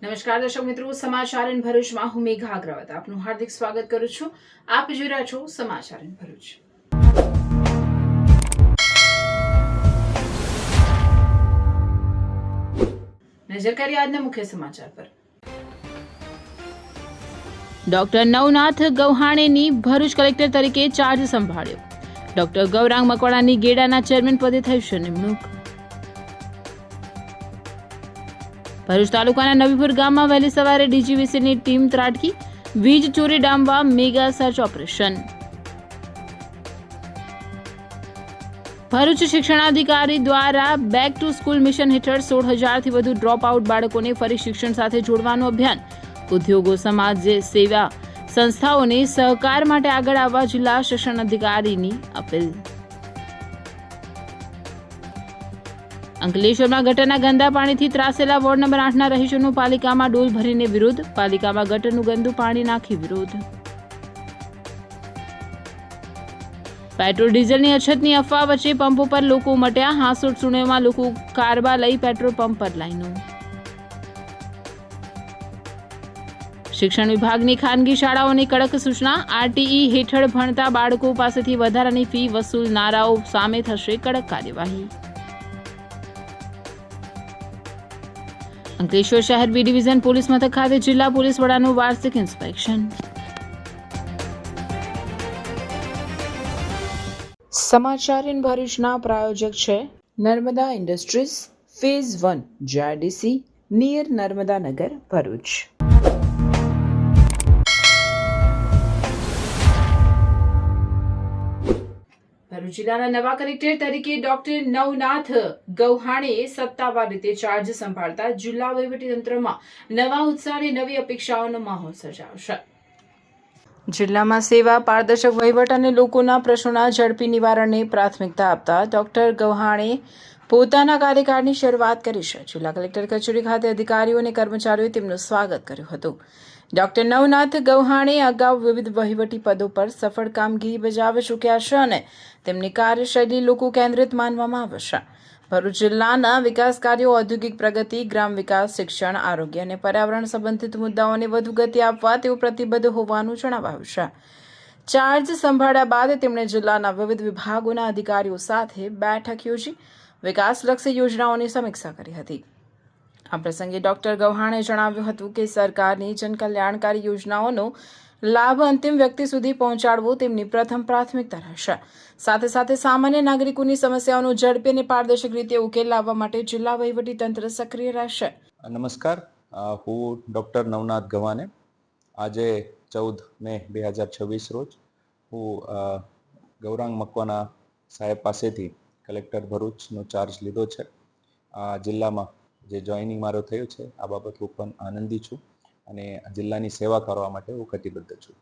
નમસ્કાર દર્શક મિત્રો, સમાચાર ઇન ભરૂચમાં હું મેઘા અગ્રવાલ આપનું હાર્દિક સ્વાગત કરું છું. આપ જોઈ રહ્યા છો સમાચાર ઇન ભરૂચ. નજર કરીએ આજના મુખ્ય સમાચાર પર. ડોક્ટર નવનાથ ગૌહાણેની ભરૂચ કલેક્ટર તરીકે ચાર્જ સંભાળ્યો. ડોક્ટર ગૌરાંગ મકવાણાની ગેડાના ચેરમેન પદે થઈ છે નિમણૂક. ભરૂચ તાલુકાના નવીપુર ગામમાં વહેલી સવારે ડીજીવીસીની ટીમ ત્રાટકી. વીજ ચોરી ડામવા મેગા સર્ચ ઓપરેશન. ભરૂચ શિક્ષણાધિકારી દ્વારા બેક ટુ સ્કૂલ મિશન હેઠળ 16,000થી વધુ ડ્રોપ આઉટ બાળકોને ફરી શિક્ષણ સાથે જોડવાનું અભિયાન. ઉદ્યોગો, સમાજ સેવા સંસ્થાઓને સહકાર માટે આગળ આવવા જિલ્લા શિક્ષણાધિકારીની અપીલ. અંકલેશ્વરમાં ગટરના ગંદા પાણીથી ત્રાસેલા વોર્ડ નંબર 8ના રહીશોનો પાલિકામાં ડોલ ભરીને વિરોધ. પાલિકામાં ગટરનું ગંદુ પાણી નાખી વિરોધ. પેટ્રોલ ડીઝલની અછતની અફવા વચ્ચે પંપો પર લોકો ઉમટ્યા. હાંસોટ સુણેમાં લોકો કારબા લઈ પેટ્રોલ પંપ પર લાઈનો. શિક્ષણ વિભાગની ખાનગી શાળાઓની કડક સૂચના. આરટીઈ હેઠળ ભણતા બાળકો પાસેથી વધારાની ફી વસૂલનારાઓ સામે થશે કડક કાર્યવાહી. અંકલેશ્વર શહેર બી ડિવિઝન પોલીસ મથક ખાતે જિલ્લા પોલીસ વડાનું વાર્ષિક ઇન્સ્પેક્શન. સમાચાર ઇન ભરૂચના પ્રાયોજક છે Narmada industries phase 1 GIDC near Narmada Nagar Bharuch. Bharuch જિલ્લાના નવા કલેક્ટર તરીકે ડોક્ટર નવનાથ ગૌહાણેએ સત્તાવાર રીતે ચાર્જ સંભાળતા જિલ્લા વહીવટીતંત્રમાં નવા ઉત્સાહ અને નવી અપેક્ષાઓનો માહોલ સર્જાયો. જિલ્લામાં સેવા, પારદર્શક વહીવટ અને લોકોના પ્રશ્નોના ઝડપી નિવારણને પ્રાથમિકતા આપતા ડોક્ટર ગૌહાણેએ પોતાના કાર્યકાળની શરૂઆત કરી છે. જિલ્લા કલેક્ટર કચેરી ખાતે અધિકારીઓ અને કર્મચારીઓએ તેમનું સ્વાગત કર્યું હતું. ડોક્ટર નવનાથ ગૌહાણે અગાઉ વિવિધ વહીવટી પદો પર સફળ કામગીરી બજાવી ચૂક્યા છે અને તેમની કાર્યશૈલી લોકો કેન્દ્રિત માનવામાં આવે છે. ભરૂચ જિલ્લાના વિકાસ કાર્યો, ઔદ્યોગિક પ્રગતિ, ગ્રામ વિકાસ, શિક્ષણ, આરોગ્ય અને પર્યાવરણ સંબંધિત મુદ્દાઓને વધુ ગતિ આપવા તેઓ પ્રતિબદ્ધ હોવાનું જણાવાયું છે. ચાર્જ સંભાળ્યા બાદ તેમણે જિલ્લાના વિવિધ વિભાગોના અધિકારીઓ સાથે બેઠક યોજી વિકાસલક્ષી યોજનાઓની સમીક્ષા કરી હતી. આ પ્રસંગે ડોક્ટર ગૌહાણે જણાવ્યું હતું કે સરકારની જનકલ્યાણકારી યોજનાઓનો લાભ અંતિમ વ્યક્તિ સુધી પહોંચાડવો તેમની પ્રથમ પ્રાથમિકતા રહેશે. સાથે સાથે સામાન્ય નાગરિકોની સમસ્યાઓનો ઝડપી અને પારદર્શક રીતે ઉકેલ લાવવા માટે જિલ્લા વહીવટીતંત્ર સક્રિય રહેશે. નમસ્કાર, હું ડૉક્ટર નવનાથ ગવાને. આજે 14 મે 2026 રોજ હું ગૌરાંગ મકવાણા સાહેબ પાસેથી કલેક્ટર ભરૂચનો ચાર્જ લીધો છે. આ જિલ્લામાં જે જોઈનિંગ મારો થયું છે આ બાબત હું પણ આનંદી છું અને જિલ્લાની સેવા કરવા માટે હું કટિબદ્ધ છું.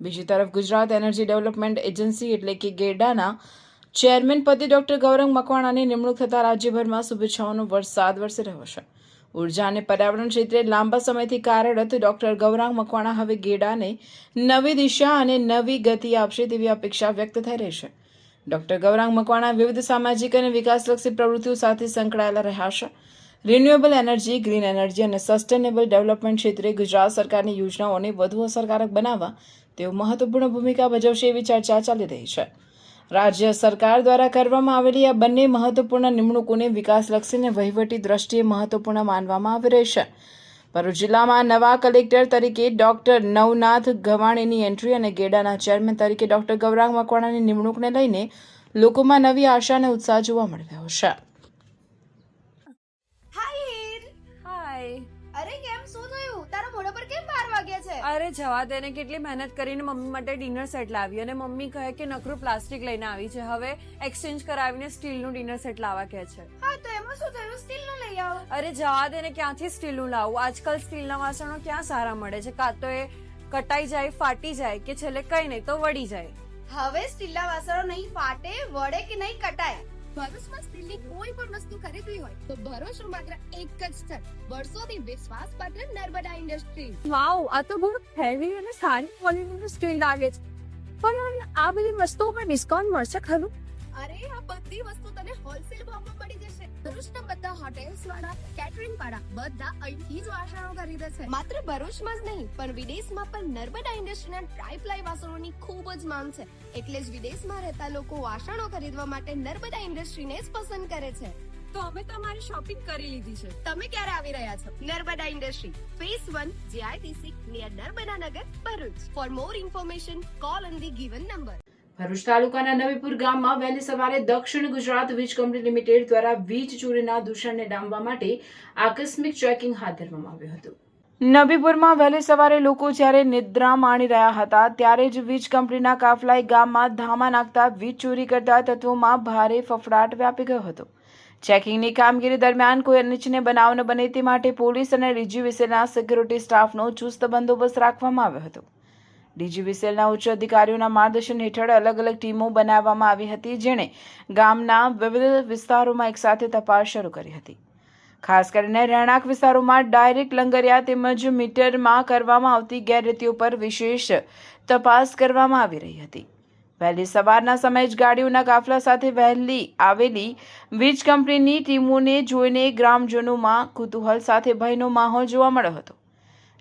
બીજી તરફ ગુજરાત એનર્જી ડેવલપમેન્ટ એજન્સી એટલે કે ગેડાના ચેરમેન પદે ડોક્ટર ગૌરાંગ મકવાણાની નિમણૂક થતા રાજ્યભરમાં શુભેચ્છાઓનો વરસાદ વરસી રહ્યો છે. ઉર્જા અને પર્યાવરણ ક્ષેત્રે લાંબા સમયથી કાર્યરત ડોક્ટર ગૌરાંગ મકવાણા હવે ગેડાને નવી દિશા અને નવી ગતિ આપશે તેવી અપેક્ષા વ્યક્ત થઈ રહી છે. ડોક્ટર ગૌરાંગ મકવાણા વિવિધ સામાજિક અને વિકાસલક્ષી પ્રવૃત્તિઓ સાથે સંકળાયેલા રહ્યા છે. રિન્યુએબલ એનર્જી, ગ્રીન એનર્જી અને સસ્ટેનેબલ ડેવલપમેન્ટ ક્ષેત્રે ગુજરાત સરકારની યોજનાઓને વધુ અસરકારક બનાવવા તેઓ મહત્વપૂર્ણ ભૂમિકા ભજવશે એવી ચર્ચા ચાલી રહી છે. રાજ્ય સરકાર દ્વારા કરવામાં આવેલી આ બંને મહત્વપૂર્ણ નિમણૂકોને વિકાસલક્ષી અને વહીવટી દ્રષ્ટિએ મહત્વપૂર્ણ માનવામાં આવી રહી છે. ભરૂચ જિલ્લામાં નવા કલેક્ટર તરીકે ડોક્ટર નવનાથ ગવાણેની એન્ટ્રી અને ગેડાના ચેરમેન તરીકે ડોક્ટર ગૌરાંગ મકવાણાની નિમણૂકને લઈને લોકોમાં નવી આશા અને ઉત્સાહ જોવા મળી રહ્યો છે. અરે કેમ શું થયું? તારા મોઢા પર કેમ 12 વાગ્યા છે? અરે જવા દે ને, કેટલી મહેનત કરીને મમ્મી માટે ડિનર સેટ લાવી અને મમ્મી કહે કે નકરું પ્લાસ્ટિક લઈને આવી છે, હવે એક્સચેન્જ કરાવીને સ્ટીલનું ડિનર સેટ લાવવા કહે છે. હા તો એમાં શું થયું? સ્ટીલનું લઈ આવો. અરે જવા દે ને, ક્યાંથી સ્ટીલનું લાવું? આજકાલ સ્ટીલના વાસણો ક્યાં સારા મળે છે? કાં તો એ કટાઈ જાય, ફાટી જાય કે છેલ્લે કઈ નહીં તો વળી જાય. હવે સ્ટીલના વાસણો નહીં ફાટે, વળે કે નહીં કટાય. ભરૂચમાં સ્ટીલની કોઈ પણ વસ્તુ ખરીદવી હોય તો ભરૂચનું માત્ર એક જ સ્થળ, વર્ષોથી વિશ્વાસપાત્ર નર્મદા ઇન્ડસ્ટ્રીઝ. વાવ, આ તો બહુ હેવી અને સારી ક્વોલિટીનું સ્ટીલ લાગે છે. પણ આ બધી વસ્તુઓ પર ડિસ્કાઉન્ટ મળશે ખરું? અરે આ બધી વસ્તુ તને હોલસેલ ભાવમાં મળી જશે. ભરૂચના બધા હોટેલ્સ વાળા, કેટરિંગ વાળા બધા અહીંથી જ વાસણો ખરીદે છે. માત્ર ભરૂચમાં જ નહીં પણ વિદેશમાં પણ નર્મદા ઇન્ડસ્ટ્રીના ટ્રાય-પ્લાય વાસણોની ખૂબ જ માંગ છે. એટલે જ વિદેશમાં રહેતા લોકો વાસણો ખરીદવા માટે નર્મદા ઇન્ડસ્ટ્રીને જ પસંદ કરે છે. તો અમે તમારી શોપિંગ કરી લીધી છે. તમે ક્યારે આવી રહ્યા છો? Narmada industry phase 1 JITC near Narmada Nagar, Bharuch. For more information call on the given number. ભરૂચ તાલુકાના નવીપુર ગામમાં વહેલી સવારે દક્ષિણ ગુજરાત વીજ કંપની લિમિટેડ દ્વારા વીજ ચોરીના દૂષણને ડામવા માટે આકસ્મિક ચેકિંગ હાથ ધરવામાં આવ્યું હતું. નબીપુરમાં વહેલી સવારે લોકો જ્યારે નિદ્રા માણી રહ્યા હતા ત્યારે જ વીજ કંપનીના કાફલાએ ગામમાં ધામા નાખતા વીજ ચોરી કરતા તત્વોમાં ભારે ફફડાટ વ્યાપી ગયો હતો. ચેકિંગની કામગીરી દરમિયાન કોઈ અનિચ્છનીય બનાવ ન બને તે માટે પોલીસ અને ડીજીવીસીએલના સિક્યુરિટી સ્ટાફનો ચુસ્ત બંદોબસ્ત રાખવામાં આવ્યો હતો. ડીજીવીસીએલના ઉચ્ચ અધિકારીઓના માર્ગદર્શન હેઠળ અલગ અલગ ટીમો બનાવવામાં આવી હતી, જેણે ગામના વિવિધ વિસ્તારોમાં એકસાથે તપાસ શરૂ કરી હતી. ખાસ કરીને રહેણાંક વિસ્તારોમાં ડાયરેક્ટ લંગરિયા તેમજ મીટરમાં કરવામાં આવતી ગેરરીતિઓ પર વિશેષ તપાસ કરવામાં આવી રહી હતી. વહેલી સવારના સમયે જ ગાડીઓના કાફલા સાથે વહેલી આવેલી વીજ કંપનીની ટીમોને જોઈને ગ્રામજનોમાં કુતૂહલ સાથે ભયનો માહોલ જોવા મળ્યો હતો.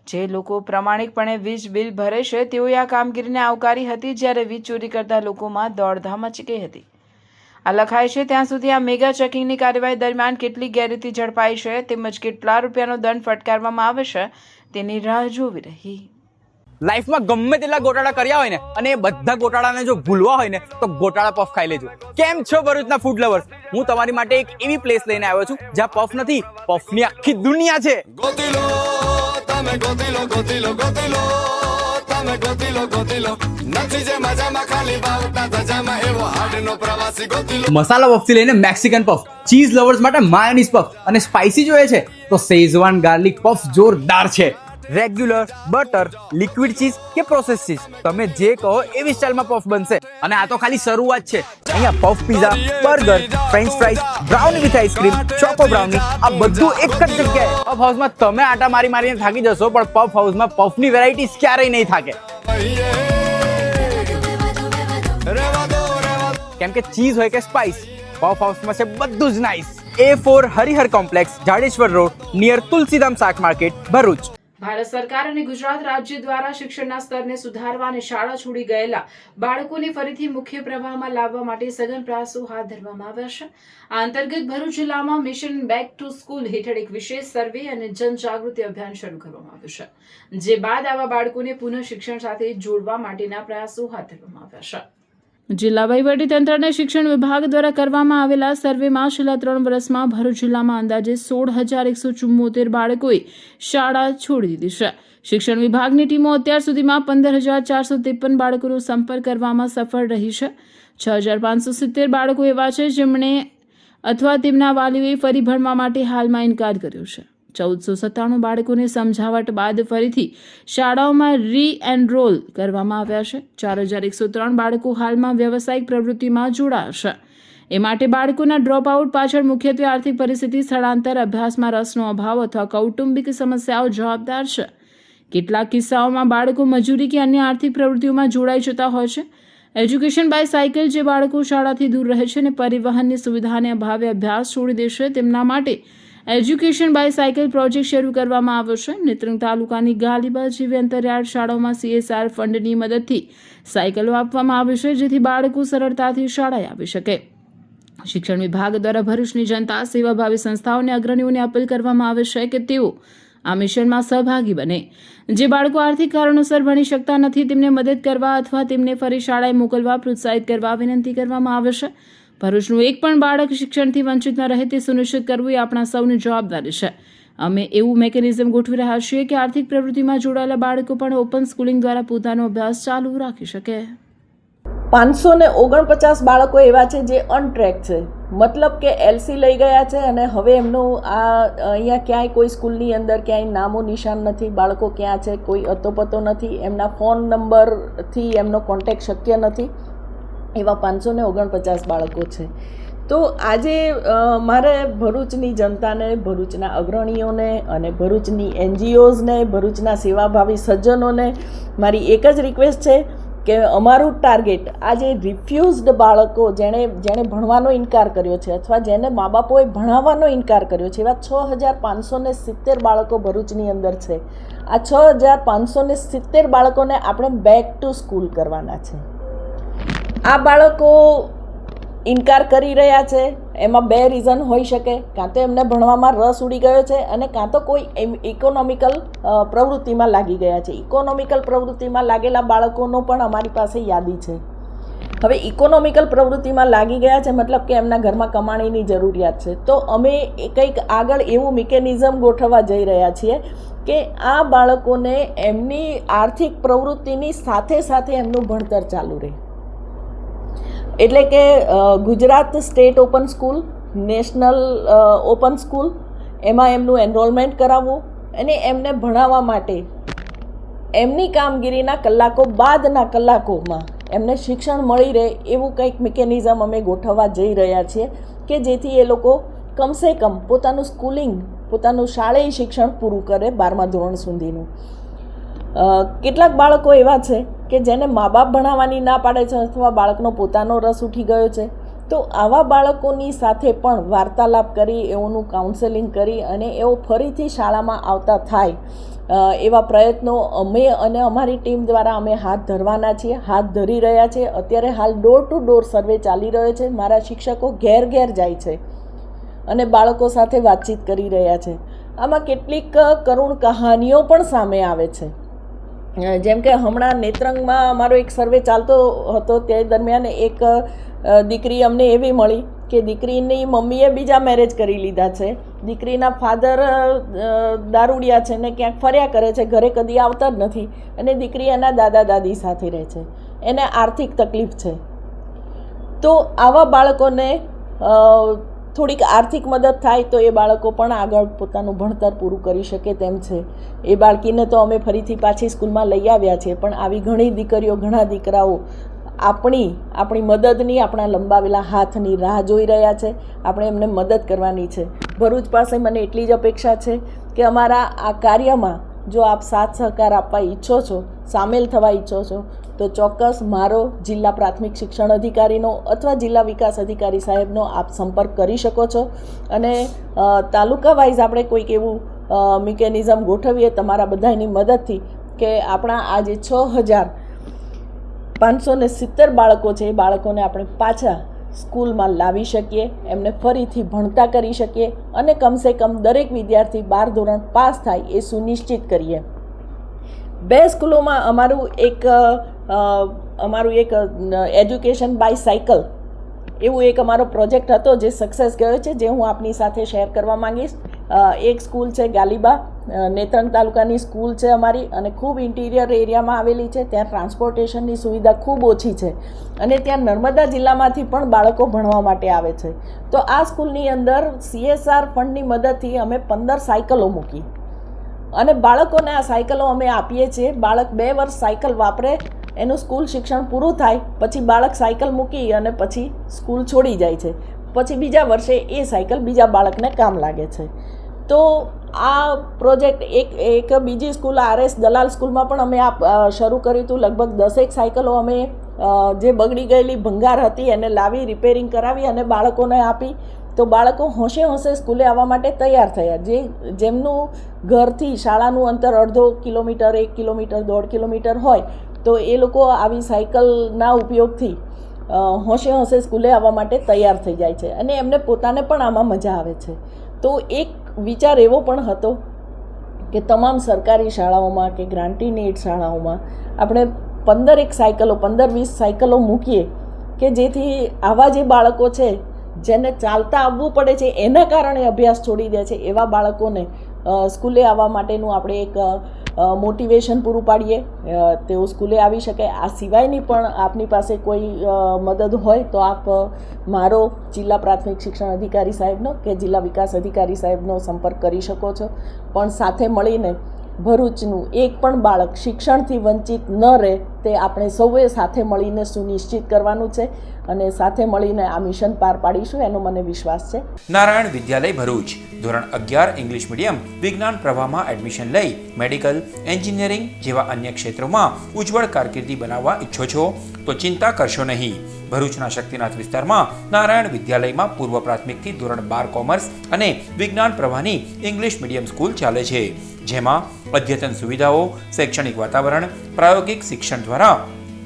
જે લોકો પ્રામાણિકપણે વીજ બિલ ભરે છે તેઓએ આ કામગીરીને આવકારી હતી, જ્યારે વીજ ચોરી કરતા લોકોમાં દોડધામ મચી ગઈ હતી. આ લખાય છે ત્યાં સુધી આ મેગા ચેકિંગની કાર્યવાહી દરમિયાન કેટલી ગેરરીતિ ઝડપાઈ છે તેમજ કેટલા રૂપિયાનો દંડ ફટકારવામાં આવે છે તેની રાહ જોવી રહી. લાઈફમાં ગમે તેટલા ગોટાળા કર્યા હોય ને અને એ બધા ગોટાળાને જો ભૂલવા હોય ને તો ગોટાળા પફ ખાઈ લેજો. કેમ છો ભરૂચના ફૂડ લવર્સ? હું તમારી માટે એક એવી પ્લેસ લઈને આવ્યો છું જ્યાં પફ નથી, પફની આખી દુનિયા છે. ગોતીલો તમે ગોતીલો ગોતીલો ગોતીલો તમે ગોતીલો ગોતીલો નથી જે મજામાં ખાલી બાવટા ધજામાં એવો હાડનો પ્રવાસી ગોતીલો. મસાલા પફથી લઈને મેક્સિકન પફ, ચીઝ લવર્સ માટે માયોનીઝ પફ અને સ્પાઇસી જોઈએ છે તો શેઝવાન ગાર્લિક પફ જોરદાર છે. રેગ્યુલર, બટર, લિક્વિડ ચીઝ કે પ્રોસેસ ચીઝ, તમે જે કહો એવી સ્ટાઇલમાં પફ બનશે. અને આ તો ખાલી શરૂઆત છે. અહીંયા puff pizza, burger, French fries, brownie with ice cream, choco brownie, આ બધું એક જ જગ્યાએ. પફ હાઉસમાં તમે આટા મારી મારીને થાકી જશો, પણ પફ હાઉસમાં પફની વેરાયટીઝ ક્યારેય નહીં થાકે. કેમ કે ચીઝ હોય કે સ્પાઇસ, પફ હાઉસમાં છે બધું જ nice. A4 Harihar complex, Jadeshwar road, near Tulsidham શાક માર્કેટ, ભરૂચ. ભારત સરકાર અને ગુજરાત રાજ્ય દ્વારા શિક્ષણના સ્તરને સુધારવા અને શાળા છોડી ગયેલા બાળકોને ફરીથી મુખ્ય પ્રવાહમાં લાવવા માટે સઘન પ્રયાસો હાથ ધરવામાં આવ્યા છે. આ અંતર્ગત ભરૂચ જિલ્લામાં મિશન બેક ટુ સ્કૂલ હેઠળ એક વિશેષ સર્વે અને જનજાગૃતિ અભિયાન શરૂ કરવામાં આવ્યું છે, જે બાદ આવા બાળકોને પુનઃ શિક્ષણ સાથે જોડવા માટેના પ્રયાસો હાથ ધરવામાં આવ્યા છે. જિલ્લા વહીવટીતંત્ર અને શિક્ષણ વિભાગ દ્વારા કરવામાં આવેલા સર્વેમાં છેલ્લા 3 વર્ષમાં ભરૂચ જિલ્લામાં અંદાજે 16,174 બાળકોએ શાળા છોડી દીધી છે. શિક્ષણ વિભાગની ટીમો અત્યાર સુધીમાં 15,453 બાળકોનો સંપર્ક કરવામાં સફળ રહી છે. 6,570 બાળકો એવા છે જેમણે અથવા તેમના વાલીઓએ ફરી ભણવા માટે હાલમાં ઇનકાર કર્યો છે. 1,497 બાળકોને સમજાવટ બાદ ફરીથી શાળાઓમાં રી-એનરોલ કરવામાં આવ્યા છે. 4,103 બાળકો હાલમાં વ્યવસાયિક પ્રવૃત્તિમાં જોડાયા છે. એ માટે બાળકોના ડ્રોપ આઉટ પાછળ મુખ્યત્વે આર્થિક પરિસ્થિતિ, સ્થળાંતર, અભ્યાસમાં રસનો અભાવ અથવા કૌટુંબિક સમસ્યાઓ જવાબદાર છે. કેટલાક કિસ્સાઓમાં બાળકો મજૂરી કે અન્ય આર્થિક પ્રવૃત્તિઓમાં જોડાઈ જતા હોય છે. એજ્યુકેશન બાય સાયકલ, જે બાળકો શાળાથી દૂર રહે છે અને પરિવહનની સુવિધાને અભાવે અભ્યાસ છોડી દેશે તેમના માટે એજ્યુકેશન બાય સાયકલ પ્રોજેક્ટ શરૂ કરવામાં આવ્યો છે. નેત્રંગ તાલુકાની ગાલીબા જેવી અંતરિયાળ શાળાઓમાં CSR ફંડની મદદથી સાયકલો આપવામાં આવે છે, જેથી બાળકો સરળતાથી શાળાએ આવી શકે. શિક્ષણ વિભાગ દ્વારા ભરૂચની જનતા, સેવાભાવી સંસ્થાઓને અગ્રણીઓને અપીલ કરવામાં આવે છે કે તેઓ આ મિશનમાં સહભાગી બને. જે બાળકો આર્થિક કારણોસર ભણી શકતા નથી તેમને મદદ કરવા અથવા તેમને ફરી શાળાએ મોકલવા પ્રોત્સાહિત કરવા વિનંતી કરવામાં આવે છે. ભરૂચનું એક પણ બાળક શિક્ષણથી વંચિત ન રહે તે સુનિશ્ચિત કરવું એ આપણા સૌની જવાબદારી છે. અમે એવું મેકેનિઝમ ગોઠવી રહ્યા છીએ કે આર્થિક પ્રવૃત્તિમાં જોડાયેલા બાળકો પણ ઓપન સ્કૂલિંગ દ્વારા પોતાનો અભ્યાસ ચાલુ રાખી શકે. 549 બાળકો એવા છે જે અનટ્રેક છે, મતલબ કે LC લઈ ગયા છે અને હવે એમનું અહીંયા ક્યાંય કોઈ સ્કૂલની અંદર ક્યાંય નામો નિશાન નથી. બાળકો ક્યાં છે કોઈ અતોપતો નથી, એમના ફોન નંબરથી એમનો કોન્ટેક્ટ શક્ય નથી. એવા 549 બાળકો છે. તો આજે મારે ભરૂચની જનતાને, ભરૂચના અગ્રણીઓને અને ભરૂચની NGOsને, ભરૂચના સેવાભાવી સજ્જનોને મારી એક જ રિક્વેસ્ટ છે કે અમારું ટાર્ગેટ આ જે રિફ્યુઝડ બાળકો જેણે ભણવાનો ઇનકાર કર્યો છે અથવા જેને મા બાપોએ ભણાવવાનો ઇનકાર કર્યો છે એવા 6570 બાળકો ભરૂચની અંદર છે. આ 6570 બાળકોને આપણે બેક ટુ સ્કૂલ કરવાના છે. આ બાળકો ઇનકાર કરી રહ્યા છે એમાં બે રીઝન હોઈ શકે. કાં તો એમને ભણવામાં રસ ઉડી ગયો છે અને કાં તો કોઈ ઇકોનોમિકલ પ્રવૃત્તિમાં લાગી ગયા છે. ઇકોનોમિકલ પ્રવૃત્તિમાં લાગેલા બાળકોનો પણ અમારી પાસે યાદી છે. હવે ઇકોનોમિકલ પ્રવૃત્તિમાં લાગી ગયા છે મતલબ કે એમના ઘરમાં કમાણીની જરૂરિયાત છે. તો અમે કંઈક આગળ એવું મિકેનિઝમ ગોઠવવા જઈ રહ્યા છીએ કે આ બાળકોને એમની આર્થિક પ્રવૃત્તિની સાથે સાથે એમનું ભણતર ચાલુ રહે. એટલે કે Gujarat state open school, national open school એમાં એમનું એનરોલમેન્ટ કરાવવું અને એમને ભણાવવા માટે એમની કામગીરીના કલાકો બાદના કલાકોમાં એમને શિક્ષણ મળી રહે એવું કંઈક મિકેનિઝમ અમે ગોઠવવા જઈ રહ્યા છીએ કે જેથી એ લોકો કમસે કમ પોતાનું સ્કૂલિંગ, પોતાનું શાળાયી શિક્ષણ પૂરું કરે 12મા ધોરણ સુધીનું. કેટલાક બાળકો એવા છે કે જેને મા બાપ ભણાવવાની ના પાડે છે અથવા બાળકનો પોતાનો રસ ઉઠી ગયો છે. તો આવા બાળકોની સાથે પણ વાર્તાલાપ કરી, એઓનું કાઉન્સેલિંગ કરી અને એઓ ફરીથી શાળામાં આવતા થાય એવા પ્રયત્નો અમે અને અમારી ટીમ દ્વારા અમે હાથ ધરવાના છીએ, હાથ ધરી રહ્યા છીએ. અત્યારે હાલ ડોર ટુ ડોર સર્વે ચાલી રહ્યો છે. મારા શિક્ષકો ઘેર ઘેર જાય છે અને બાળકો સાથે વાતચીત કરી રહ્યા છે. આમાં કેટલીક કરુણ કહાનીઓ પણ સામે આવે છે. જેમ કે હમણાં નેત્રંગમાં અમારો એક સર્વે ચાલતો હતો તે દરમિયાન એક દીકરી અમને એવી મળી કે દીકરીની મમ્મીએ બીજા મેરેજ કરી લીધા છે. દીકરીના ફાધર દારૂડિયા છે ને ક્યાંક ફર્યા કરે છે, ઘરે કદી આવતા જ નથી અને દીકરી એના દાદા દાદી સાથે રહે છે. એને આર્થિક તકલીફ છે. તો આવા બાળકોને થોડીક આર્થિક મદદ થાય તો એ બાળકો પણ આગળ પોતાનું ભણતર પૂરું કરી શકે તેમ છે. એ બાળકીને તો અમે ફરીથી પાછી સ્કૂલમાં લઈ આવ્યા છીએ, પણ આવી ઘણી દીકરીઓ, ઘણા દીકરાઓ આપણી મદદની, આપણા લંબાવેલા હાથની રાહ જોઈ રહ્યા છે. આપણે એમને મદદ કરવાની છે. ભરૂચ પાસે મને એટલી જ અપેક્ષા છે કે અમારા આ કાર્યમાં જો આપ સાથ સહકાર આપવા ઈચ્છો છો, સામેલ થવા ઈચ્છો છો તો ચોક્કસ મારો જિલ્લા પ્રાથમિક શિક્ષણ અધિકારીનો અથવા જિલ્લા વિકાસ અધિકારી સાહેબનો આપ સંપર્ક કરી શકો છો. અને તાલુકા વાઇઝ આપણે કોઈક એવું મિકેનિઝમ ગોઠવીએ તમારા બધાની મદદથી કે આપણા આ જે 6570 બાળકો છે એ બાળકોને આપણે પાછા સ્કૂલમાં લાવી શકીએ, એમને ફરીથી ભણતા કરી શકીએ અને કમસે કમ દરેક વિદ્યાર્થી 12 ધોરણ પાસ થાય એ સુનિશ્ચિત કરીએ. 2 સ્કૂલોમાં અમારું એક એજ્યુકેશન બાય સાયકલ એવું એક અમારો પ્રોજેક્ટ હતો જે સક્સેસ ગયો છે, જે હું આપની સાથે શેર કરવા માંગીશ. એક સ્કૂલ છે ગાલીબા, નેત્રંગ તાલુકાની સ્કૂલ છે અમારી અને ખૂબ ઇન્ટિરિયર એરિયામાં આવેલી છે. ત્યાં ટ્રાન્સપોર્ટેશનની સુવિધા ખૂબ ઓછી છે અને ત્યાં નર્મદા જિલ્લામાંથી પણ બાળકો ભણવા માટે આવે છે. તો આ સ્કૂલની અંદર CSR ફંડની મદદથી અમે 15 સાયકલો મૂકી અને બાળકોને આ સાયકલો અમે આપીએ છીએ. બાળક 2 વર્ષ સાયકલ વાપરે, એનું સ્કૂલ શિક્ષણ પૂરું થાય પછી બાળક સાયકલ મૂકી અને પછી સ્કૂલ છોડી જાય છે. પછી બીજા વર્ષે એ સાયકલ બીજા બાળકને કામ લાગે છે. તો આ પ્રોજેક્ટ એક બીજી સ્કૂલ RS દલાલ સ્કૂલમાં પણ અમે શરૂ કર્યું હતું. લગભગ 10 સાયકલો અમે જે બગડી ગયેલી ભંગાર હતી એને લાવી, રિપેરિંગ કરાવી અને બાળકોને આપી. તો બાળકો હોંશે હોંશે સ્કૂલે આવવા માટે તૈયાર થયા. જેમનું ઘરથી શાળાનું અંતર 1.5 કિલોમીટર, 1 કિલોમીટર, 1.5 કિલોમીટર હોય તો એ લોકો આવી સાયકલના ઉપયોગથી હોંશે હોંશે સ્કૂલે આવવા માટે તૈયાર થઈ જાય છે અને એમને પોતાને પણ આમાં મજા આવે છે. તો એક વિચાર એવો પણ હતો કે તમામ સરકારી શાળાઓમાં કે ગ્રાન્ટી એડ શાળાઓમાં આપણે 15-20 સાયકલો મૂકીએ કે જેથી આવા જે બાળકો છે જેને ચાલતા આવવું પડે છે, એના કારણે અભ્યાસ છોડી દે છે, એવા બાળકોને સ્કૂલે આવવા માટેનું આપણે એક મોટિવેશન પૂરું પાડીએ, તેઓ સ્કૂલે આવી શકે. આ સિવાયની પણ આપની પાસે કોઈ મદદ હોય તો આપ મારો જિલ્લા પ્રાથમિક શિક્ષણ અધિકારી સાહેબનો કે જિલ્લા વિકાસ અધિકારી સાહેબનો સંપર્ક કરી શકો છો. પણ સાથે મળીને ભરૂચનું એક પણ બાળક શિક્ષણથી વંચિત ન રહે તે આપણે સૌએ સાથે મળીને સુનિશ્ચિત કરવાનું છે અને સાથે મળીને આ મિશન પાર પાડીશું એનો મને વિશ્વાસ છે. નારાયણ વિદ્યાલય ભરૂચ ધોરણ 11 ઇંગ્લિશ મીડિયમ વિજ્ઞાન પ્રવાહમાં એડમિશન લઈ મેડિકલ, એન્જિનિયરિંગ જેવા અન્ય ક્ષેત્રોમાં ઉજ્જવળ કારકિર્દી બનાવવા ઈચ્છો છો તો ચિંતા કરશો નહીં. ભરૂચના શક્તિનાથ વિસ્તારમાં નારાયણ વિદ્યાલયમાં પૂર્વ પ્રાથમિકથી ધોરણ 12 કોમર્સ અને વિજ્ઞાન પ્રવાહની ઇંગ્લિશ મીડિયમ સ્કૂલ ચાલે છે, જેમાં અદ્યતન સુવિધાઓ, શૈક્ષણિક વાતાવરણ, પ્રાયોગિક શિક્ષણ દ્વારા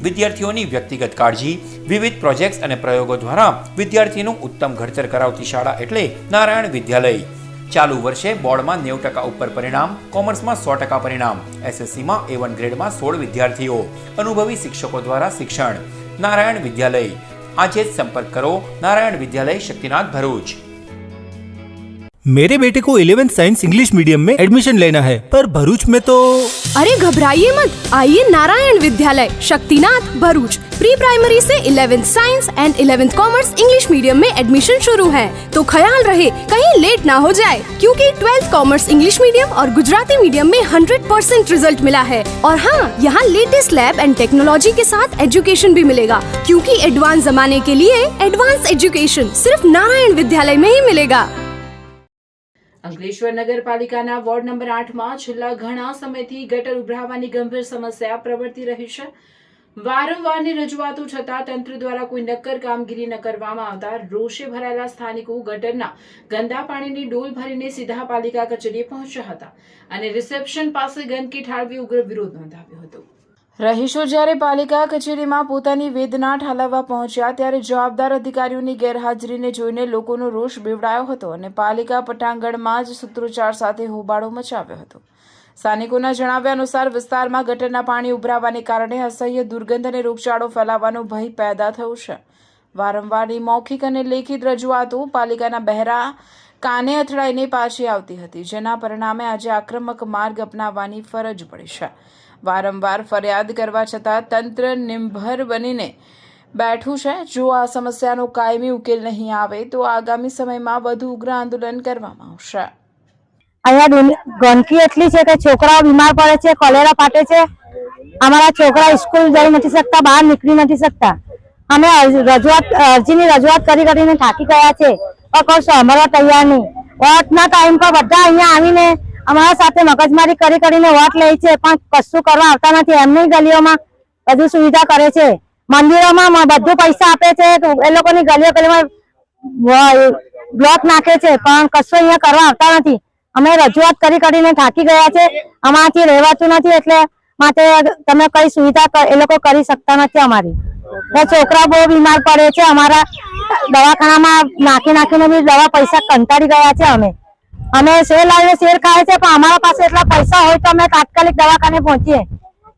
વિદ્યાર્થીઓની વ્યક્તિગત કાળજી, વિવિધ પ્રોજેક્ટ્સ અને પ્રયોગો દ્વારા વિદ્યાર્થીનું ઉત્તમ ઘડતર કરાવતી શાળા એટલે નારાયણ વિદ્યાલય. ચાલુ વર્ષે બોર્ડમાં 90% ઉપર પરિણામ, કોમર્સમાં 100% પરિણામ, એસએસસીમાં A1 ગ્રેડમાં 16 વિદ્યાર્થીઓ, અનુભવી શિક્ષકો દ્વારા શિક્ષણ. नारायण विद्यालय आज ही संपर्क करो. नारायण विद्यालय शक्तिनाथ भरूच. मेरे बेटे को 11th साइंस इंग्लिश मीडियम में एडमिशन लेना है, पर भरूच में तो... अरे घबराइए मत, आइए नारायण विद्यालय शक्तिनाथ भरूच. प्री प्राइमरी से 11th science and 11th commerce English medium में एडमिशन शुरू है, तो ख्याल रहे कहीं लेट ना हो जाए, क्योंकि 12th कॉमर्स इंग्लिश मीडियम और गुजराती मीडियम में 100% रिजल्ट मिला है. और हाँ, यहाँ लेटेस्ट लैब एंड टेक्नोलॉजी के साथ एजुकेशन भी मिलेगा, क्योंकि एडवांस जमाने के लिए एडवांस एजुकेशन सिर्फ नारायण विद्यालय में ही मिलेगा. અંકલેશ્વર નગરપાલિકાના વોર્ડ નંબર 8માં છેલ્લા ઘણા સમયથી ગટર ઉભરાવાની ગંભીર સમસ્યા પ્રવર્તી રહી છે. વારંવારની રજૂઆતો છતાં તંત્ર દ્વારા કોઈ નક્કર કામગીરી ન કરવામાં આવતા રોષે ભરાયેલા સ્થાનિકો ગટરના ગંદા પાણીની ડોલ ભરીને સીધા પાલિકા કચેરીએ પહોંચ્યા હતા અને રિસેપ્શન પાસે ગંદકી ઠાલવી ઉગ્ર વિરોધ નોંધાવ્યો હતો. રહીશો જ્યારે પાલિકા કચેરીમાં પોતાની વેદના ઠાલવવા પહોંચ્યા ત્યારે જવાબદાર અધિકારીઓની ગેરહાજરીને જોઈને લોકોનો રોષ બેવડાયો હતો અને પાલિકા પટાંગણમાં જ સૂત્રોચ્ચાર સાથે હોબાળો મચાવ્યો હતો. સ્થાનિકોના જણાવ્યા અનુસાર વિસ્તારમાં ગટરના પાણી ઉભરાવાને કારણે અસહ્ય દુર્ગંધ અને રોગચાળો ફેલાવાનો ભય પેદા થયો છે. વારંવારની મૌખિક અને લેખિત રજૂઆતો પાલિકાના બહેરા કાને અથડાઈને પાછી આવતી હતી, જેના પરિણામે આજે આક્રમક માર્ગ અપનાવવાની ફરજ પડી છે. વારંવાર ફરિયાદ કરવા છતાં તંત્ર નિર્ભર બનીને બેઠું છે. જો આ સમસ્યાનો કાયમી ઉકેલ નહીં આવે તો આગામી સમયમાં વધુ ઉગ્ર આંદોલન કરવામાં આવશે. અહીંયા ગંદકી એટલી છે કે છોકરાઓ બીમાર પડે છે, કોલેરા ફાટે છે. અમારા છોકરા સ્કૂલ જઈ નથી શકતા, બહાર નીકળી નથી શકતા. અમે અરજીની રજૂઆત કરીને થાકી ગયા છે, પણ કોઈ સાંભળવા તૈયાર નહીં. વોટના ટાઈમ પર બધા અહીંયા આવીને અમારા સાથે મગજમારી કરીને વોટ લે છે, પણ કશું કરવા આવતા નથી. એમની ગલીઓમાં બધું સુવિધા કરે છે, મંદિરોમાં બધું પૈસા આપે છે, એ લોકોની ગલીઓમાં બ્લોક નાખે છે, પણ કશું અહીંયા કરવા આવતા નથી. અમે રજૂઆત કરીને થાકી ગયા છે, અમારાથી રહેવાતું નથી, એટલે માટે તમે કઈ સુવિધા એ લોકો કરી શકતા નથી. અમારી છોકરા બહુ બીમાર પડે છે, અમારા દવાખાનામાં નાખીને બી દવા પૈસા કંટાળી ગયા છે. અમે શેર લાવીને શેર ખાય છે, પણ અમારા પાસે એટલા પૈસા હોય તો અમે તાત્કાલિક દવાખાને પહોંચીએ.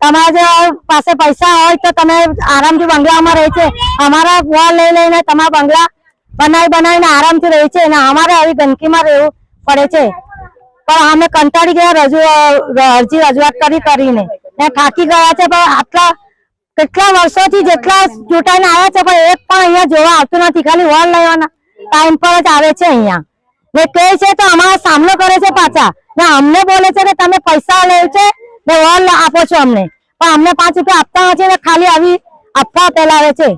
તમારા પાસે પૈસા હોય તો તમે આરામથી બંગલામાં રહે છે. અમારા વોલ લઈને તમારા બંગલા બનાવીને આરામથી રહે છે, અને અમારે આવી ગંદકીમાં રહેવું પડે છે. પણ અમે કંટાળી ગયા રજૂઆત કરીને થાકી ગયા છે. પણ આટલા કેટલા વર્ષોથી જેટલા ચૂંટાઈને આવ્યા છે, પણ એક પણ અહીંયા જોવા આવતું નથી. ખાલી વોલ લેવાના ટાઈમ પર જ આવે છે અહીંયા ને કહે છે તો અમારો સામનો કરે છે પાછા ને અમને બોલે છે કે તમે પૈસા લે છે ને વોલ આપો છો અમને, પણ અમને 5 રૂપિયા આપતા નથી ને ખાલી આવી અફવા ફેલાવે છે.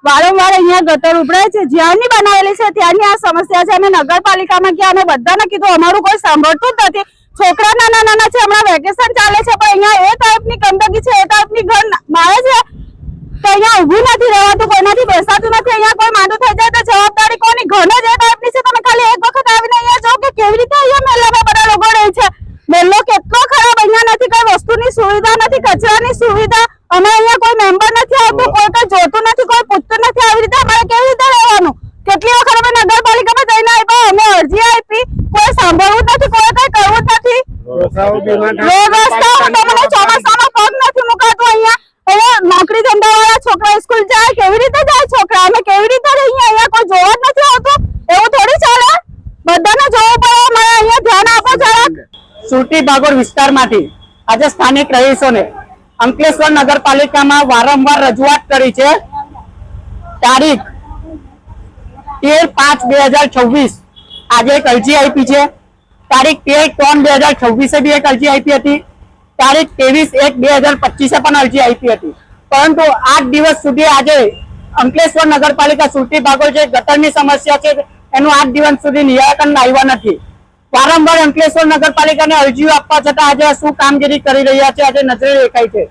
વારંવાર અહીંયા ગટર ઉભરાય છે, જ્યાંની બનાવેલી છે ત્યાંની આ સમસ્યા છે. અમે નગરપાલિકામાં ગયા અને બધાને કીધું, અમારું કોઈ સાંભળતું જ નથી. છોકરા નાના છે, હમણાં વેકેશન ચાલે છે, પણ અહીંયા એ ટાઈપની ગંદકી છે, એ ટાઈપની ગંધ મારે છે તો અહીંયા ઊભું નથી રહેવાતું, કોઈનાથી બેસાતું નથી. અહીંયા કોઈ માંદું થઈ જાય તો જવાબદારી કોની? ઘર જ એ ટાઈપની છે. તમે ખાલી એક વખત આવીને અહીંયા જો કે કેવી રીતે અહીંયા મેલામાં બધા લોકો રહે છે. મેલ્લો કેટલો ખરાબ, અહીંયા નથી કઈ વસ્તુની સુવિધા નથી, કચરાની સુવિધા. અમે અહીંયા કોઈ મેમ્બર નથી આવતું, કોઈ કઈ જોતું નથી, કોઈ પૂછતું નથી. આવી રીતે અમારે કેવી રીતે રહેવાનું? કેટલી વખત અમે નગરપાલિકામાં જઈને આવ્યા, અમે અરજી આપી, કોઈ સાંભળવું નથી, કોઈ કઈ કરવું નથી. રોડ રસ્તા તમને ચોમાસામાં પગ નથી મુકાતું અહીંયા. હવે નોકરી ધંધા વાળા છોકરા સ્કૂલ જાય, કેવી રીતે જાય છોકરા? અમે કેવી રીતે રહીએ? અહીંયા કોઈ જોવા જ નથી આવતું. એવું થોડી ચાલે, બધાને જોવું પડે. મને અહીંયા ધ્યાન આપો જરાક. સુરતી ભાગોળ વિસ્તારમાંથી આજે સ્થાનિક રહીશોને અંકલેશ્વર નગરપાલિકામાં વારંવાર રજૂઆત કરી છે. તારીખ 13/5/2026 આજે એક અરજી આપી છે. તારીખ 13/3/2026 બી એક અરજી આપી હતી. તારીખ 23/1/2025 પણ અરજી આપી હતી, પરંતુ 8 દિવસ સુધી આજે અંકલેશ્વર નગરપાલિકા સુરતી ભાગોળ જે ગટરની સમસ્યા છે એનું 8 દિવસ સુધી નિરાકરણ આવ્યા નથી. વારંવાર અંકલેશ્વર નગરપાલિકાને અરજીઓ આપવા છતાં આજે શું કામગીરી કરી રહ્યા છે આજે નજરે દેખાય છે.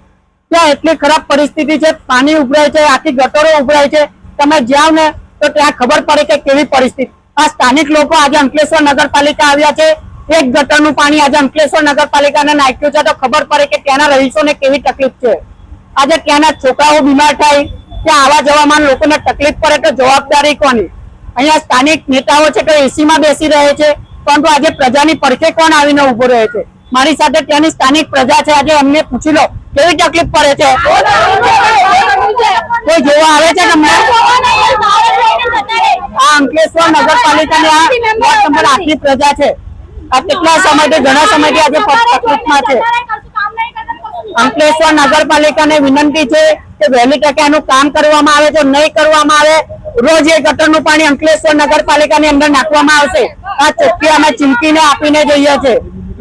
ત્યાં એટલી ખરાબ પરિસ્થિતિ છે, પાણી ઉભરાય છે, આખી ગટરો ઉભરાય છે. તમે જાઓ ને તો ત્યાં ખબર પડે કે કેવી પરિસ્થિતિ. આ સ્થાનિક લોકો આજે અંકલેશ્વર નગરપાલિકા આવ્યા છે, એક ગટરનું પાણી આજે અંકલેશ્વર નગરપાલિકાને નાખ્યું છે તો ખબર પડે કે ત્યાંના રહીશોને કેવી તકલીફ છે. આજે ત્યાંના છોકરાઓ બીમાર થાય, ત્યાં આવા જવામાં લોકોને તકલીફ પડે તો જવાબદારી કોની? અહીંયા સ્થાનિક નેતાઓ છે તો એસીમાં બેસી રહે છે, પરંતુ આજે પ્રજાની પડખે કોણ આવીને ઉભો રહે છે? મારી સાથે ત્યાંની સ્થાનિક પ્રજા છે, આજે અમને પૂછી લો કેવી તકલીફ પડે છે. કોઈ જોવા આવે છે તમને? આ અંકલેશ્વર નગરપાલિકાની આ વોર્ડ નંબર 8 ની પ્રજા છે. આ કેટલા સમયથી ઘણા સમયથી આજે તકલીફમાં છે. અંકલેશ્વર નગરપાલિકાને વિનંતી છે કે વહેલી તકે આનું કામ કરવામાં આવે. જો નહીં કરવામાં આવે રોજ એ ગટરનું પાણી અંકલેશ્વર નગરપાલિકાની અંદર નાખવામાં આવશે. આ ચોખ્ખી અમે ચીમકીને આપીને જઈએ છે.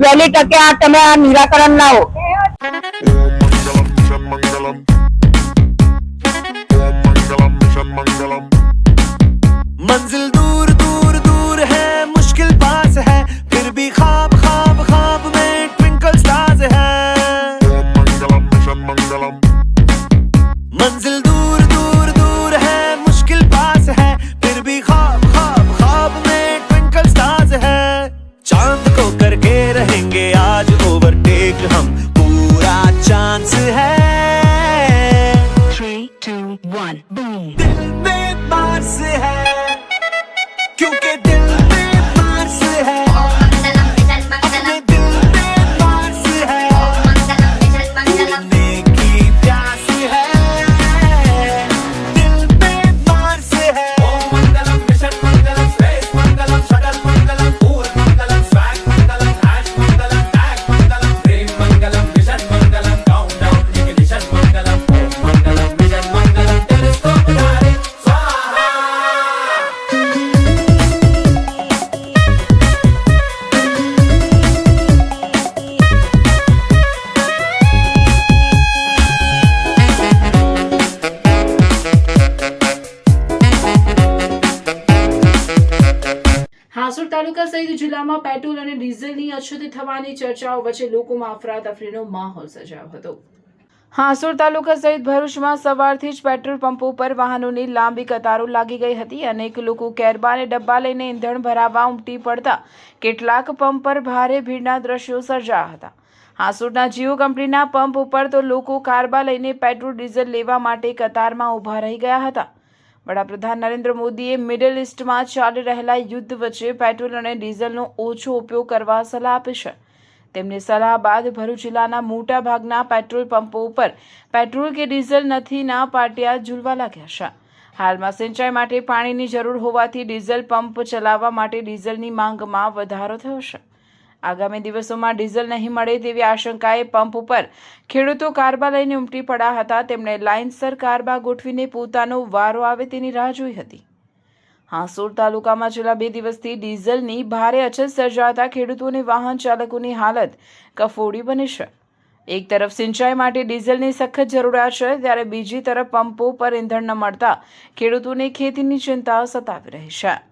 વહેલી તકે આ તમે આ નિરાકરણ લાવો. मंजिल दूर दूर दूर है, मुश्किल पास है, फिर भी ख्वाब ख्वाब ख्वाब में ट्विंकल स्टार्स है. मंजिल दूर दूर दूर है, मुश्किल पास है, फिर भी ख्वाब ख्वाब ख्वाब में ट्विंकल स्टार्स है. चांद को करके रहेंगे आज ओवरटेक हम, पूरा चांस है. 3, 2, 1 बूम. दिल में बार्स है, क्योंकि दिल में बार्स है, अपने दिल में बार्स है, ढूंढने की प्यास है, दिल में बार्स है. ओम मंगलम मिशन मंगलम स्पेस मंगलम शटल मंगलम पूर मंगलम स्वैग मंगलम हैश मंगलम टैग मंगलम प्रेम मंगलम मिशन मंगलम काउंटडाउन इग्निशन मंगलम ओम मंगलम मिशन मंगलम टेलीस्कोप डायरेक्ट स्वाहा. હાંસોડ તાલુકા સહિત જિલ્લામાં પેટ્રોલ અને ડીઝલની અછત થવાની ચર્ચાઓ વચ્ચે લોકોમાં અફરાતફરીનો માહોલ સર્જાયો હતો. હાંસોડ તાલુકા સહિત ભરૂચમાં સવારથી જ પેટ્રોલ પંપો પર વાહનોની લાંબી કતારો લાગી ગઈ હતી. અનેક લોકો કેરબા અને ડબ્બા લઈને ઈંધણ ભરાવવા ઉમટી પડતા કેટલાક પંપ પર ભારે ભીડના દ્રશ્યો સર્જાયા હતા. હાંસોડના જીઓ કંપનીના પંપ ઉપર તો લોકો કારબા લઈને પેટ્રોલ ડીઝલ લેવા માટે કતારમાં ઊભા રહી ગયા હતા. વડાપ્રધાન નરેન્દ્ર મોદીએ મિડલ ઇસ્ટમાં ચાલી રહેલા યુદ્ધ વચ્ચે પેટ્રોલ અને ડીઝલનો ઓછો ઉપયોગ કરવા સલાહ આપી છે. તેમની સલાહ બાદ ભરૂચ જિલ્લાના મોટા ભાગના પેટ્રોલ પંપો ઉપર પેટ્રોલ કે ડીઝલ નથી ના પાટિયા ઝૂલવા લાગ્યા છે. હાલમાં સિંચાઈ માટે પાણીની જરૂર હોવાથી ડીઝલ પંપ ચલાવવા માટે ડીઝલની માંગમાં વધારો થયો છે. આગામી દિવસોમાં ડીઝલ નહીં મળે તેવી આશંકાએ પંપ ઉપર ખેડૂતો કારબા લઈને ઉમટી પડ્યા હતા. તેમણે લાઇનસર કારબા ગોઠવીને પોતાનો વારો આવે તેની રાહ જોઈ હતી. હાંસોડ તાલુકામાં છેલ્લા 2 દિવસથી ડીઝલની ભારે અછત સર્જાતા ખેડૂતો અને વાહન ચાલકોની હાલત કફોડી બની છે. એક તરફ સિંચાઈ માટે ડીઝલની સખત જરૂરિયાત છે, ત્યારે બીજી તરફ પંપો પર ઈંધણ ન મળતા ખેડૂતોને ખેતીની ચિંતા સતાવી રહી છે.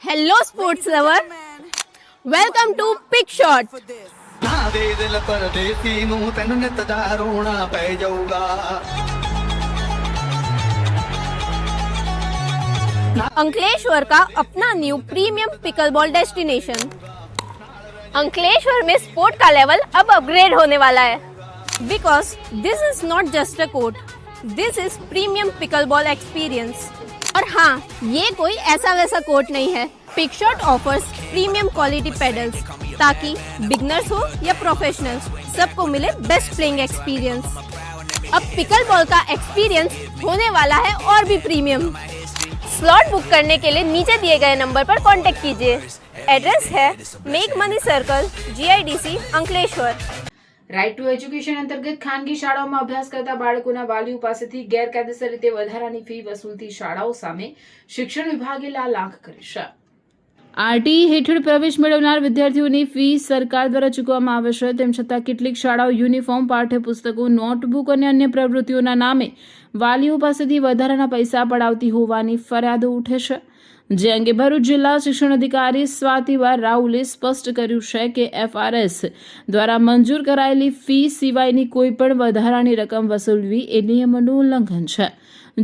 Hello sports lover, welcome to pick shot. दिल परदेसी नू तेन नित दा रोना पै जाऊगा. अंकलेश्वर का अपना new premium pickleball destination. Ankleshwar में स्पोर्ट का लेवल अब अपग्रेड होने वाला है, because this is not just a court, this is premium pickleball experience. और हाँ, ये कोई ऐसा वैसा कोट नहीं है। पिकशॉट ऑफर्स प्रीमियम क्वालिटी पेडल्स ताकि बिगनर्स हो या प्रोफेशनल्स सबको मिले बेस्ट प्लेइंग एक्सपीरियंस। अब पिकल बॉल का एक्सपीरियंस होने वाला है और भी प्रीमियम। स्लॉट बुक करने के लिए नीचे दिए गए नंबर पर कांटेक्ट कीजिए। एड्रेस है Make Money Circle, GIDC, Ankleshwar. Right to education અંતર્ગત ખાનગી શાળાઓમાં અભ્યાસ કરતા બાળકોના વાલીઓ પાસેથી ગેરકાયદેસર રીતે વધારાની ફી વસૂલતી શાળાઓ સામે શિક્ષણ વિભાગે લાલ આંખ કરી છે। આરટીઈ હેઠળ પ્રવેશ મેળવનાર વિદ્યાર્થીઓની ફી સરકાર દ્વારા ચૂકવવામાં આવે છે, તેમ છતાં કેટલીક શાળાઓ યુનિફોર્મ, પાઠ્યપુસ્તકો, નોટબુક અને અન્ય પ્રવૃત્તિઓના નામે વાલીઓ પાસેથી વધારાના પૈસા પડાવતી હોવાની ફરિયાદો ઉઠે છે, જે અંગે ભરૂચ જિલ્લા શિક્ષણ અધિકારી સ્વાતિબા રાઉલે સ્પષ્ટ કર્યું છે કે FRS દ્વારા મંજૂર કરાયેલી ફી સિવાયની કોઈપણ વધારાની રકમ વસૂલવી એ નિયમોનું ઉલ્લંઘન છે।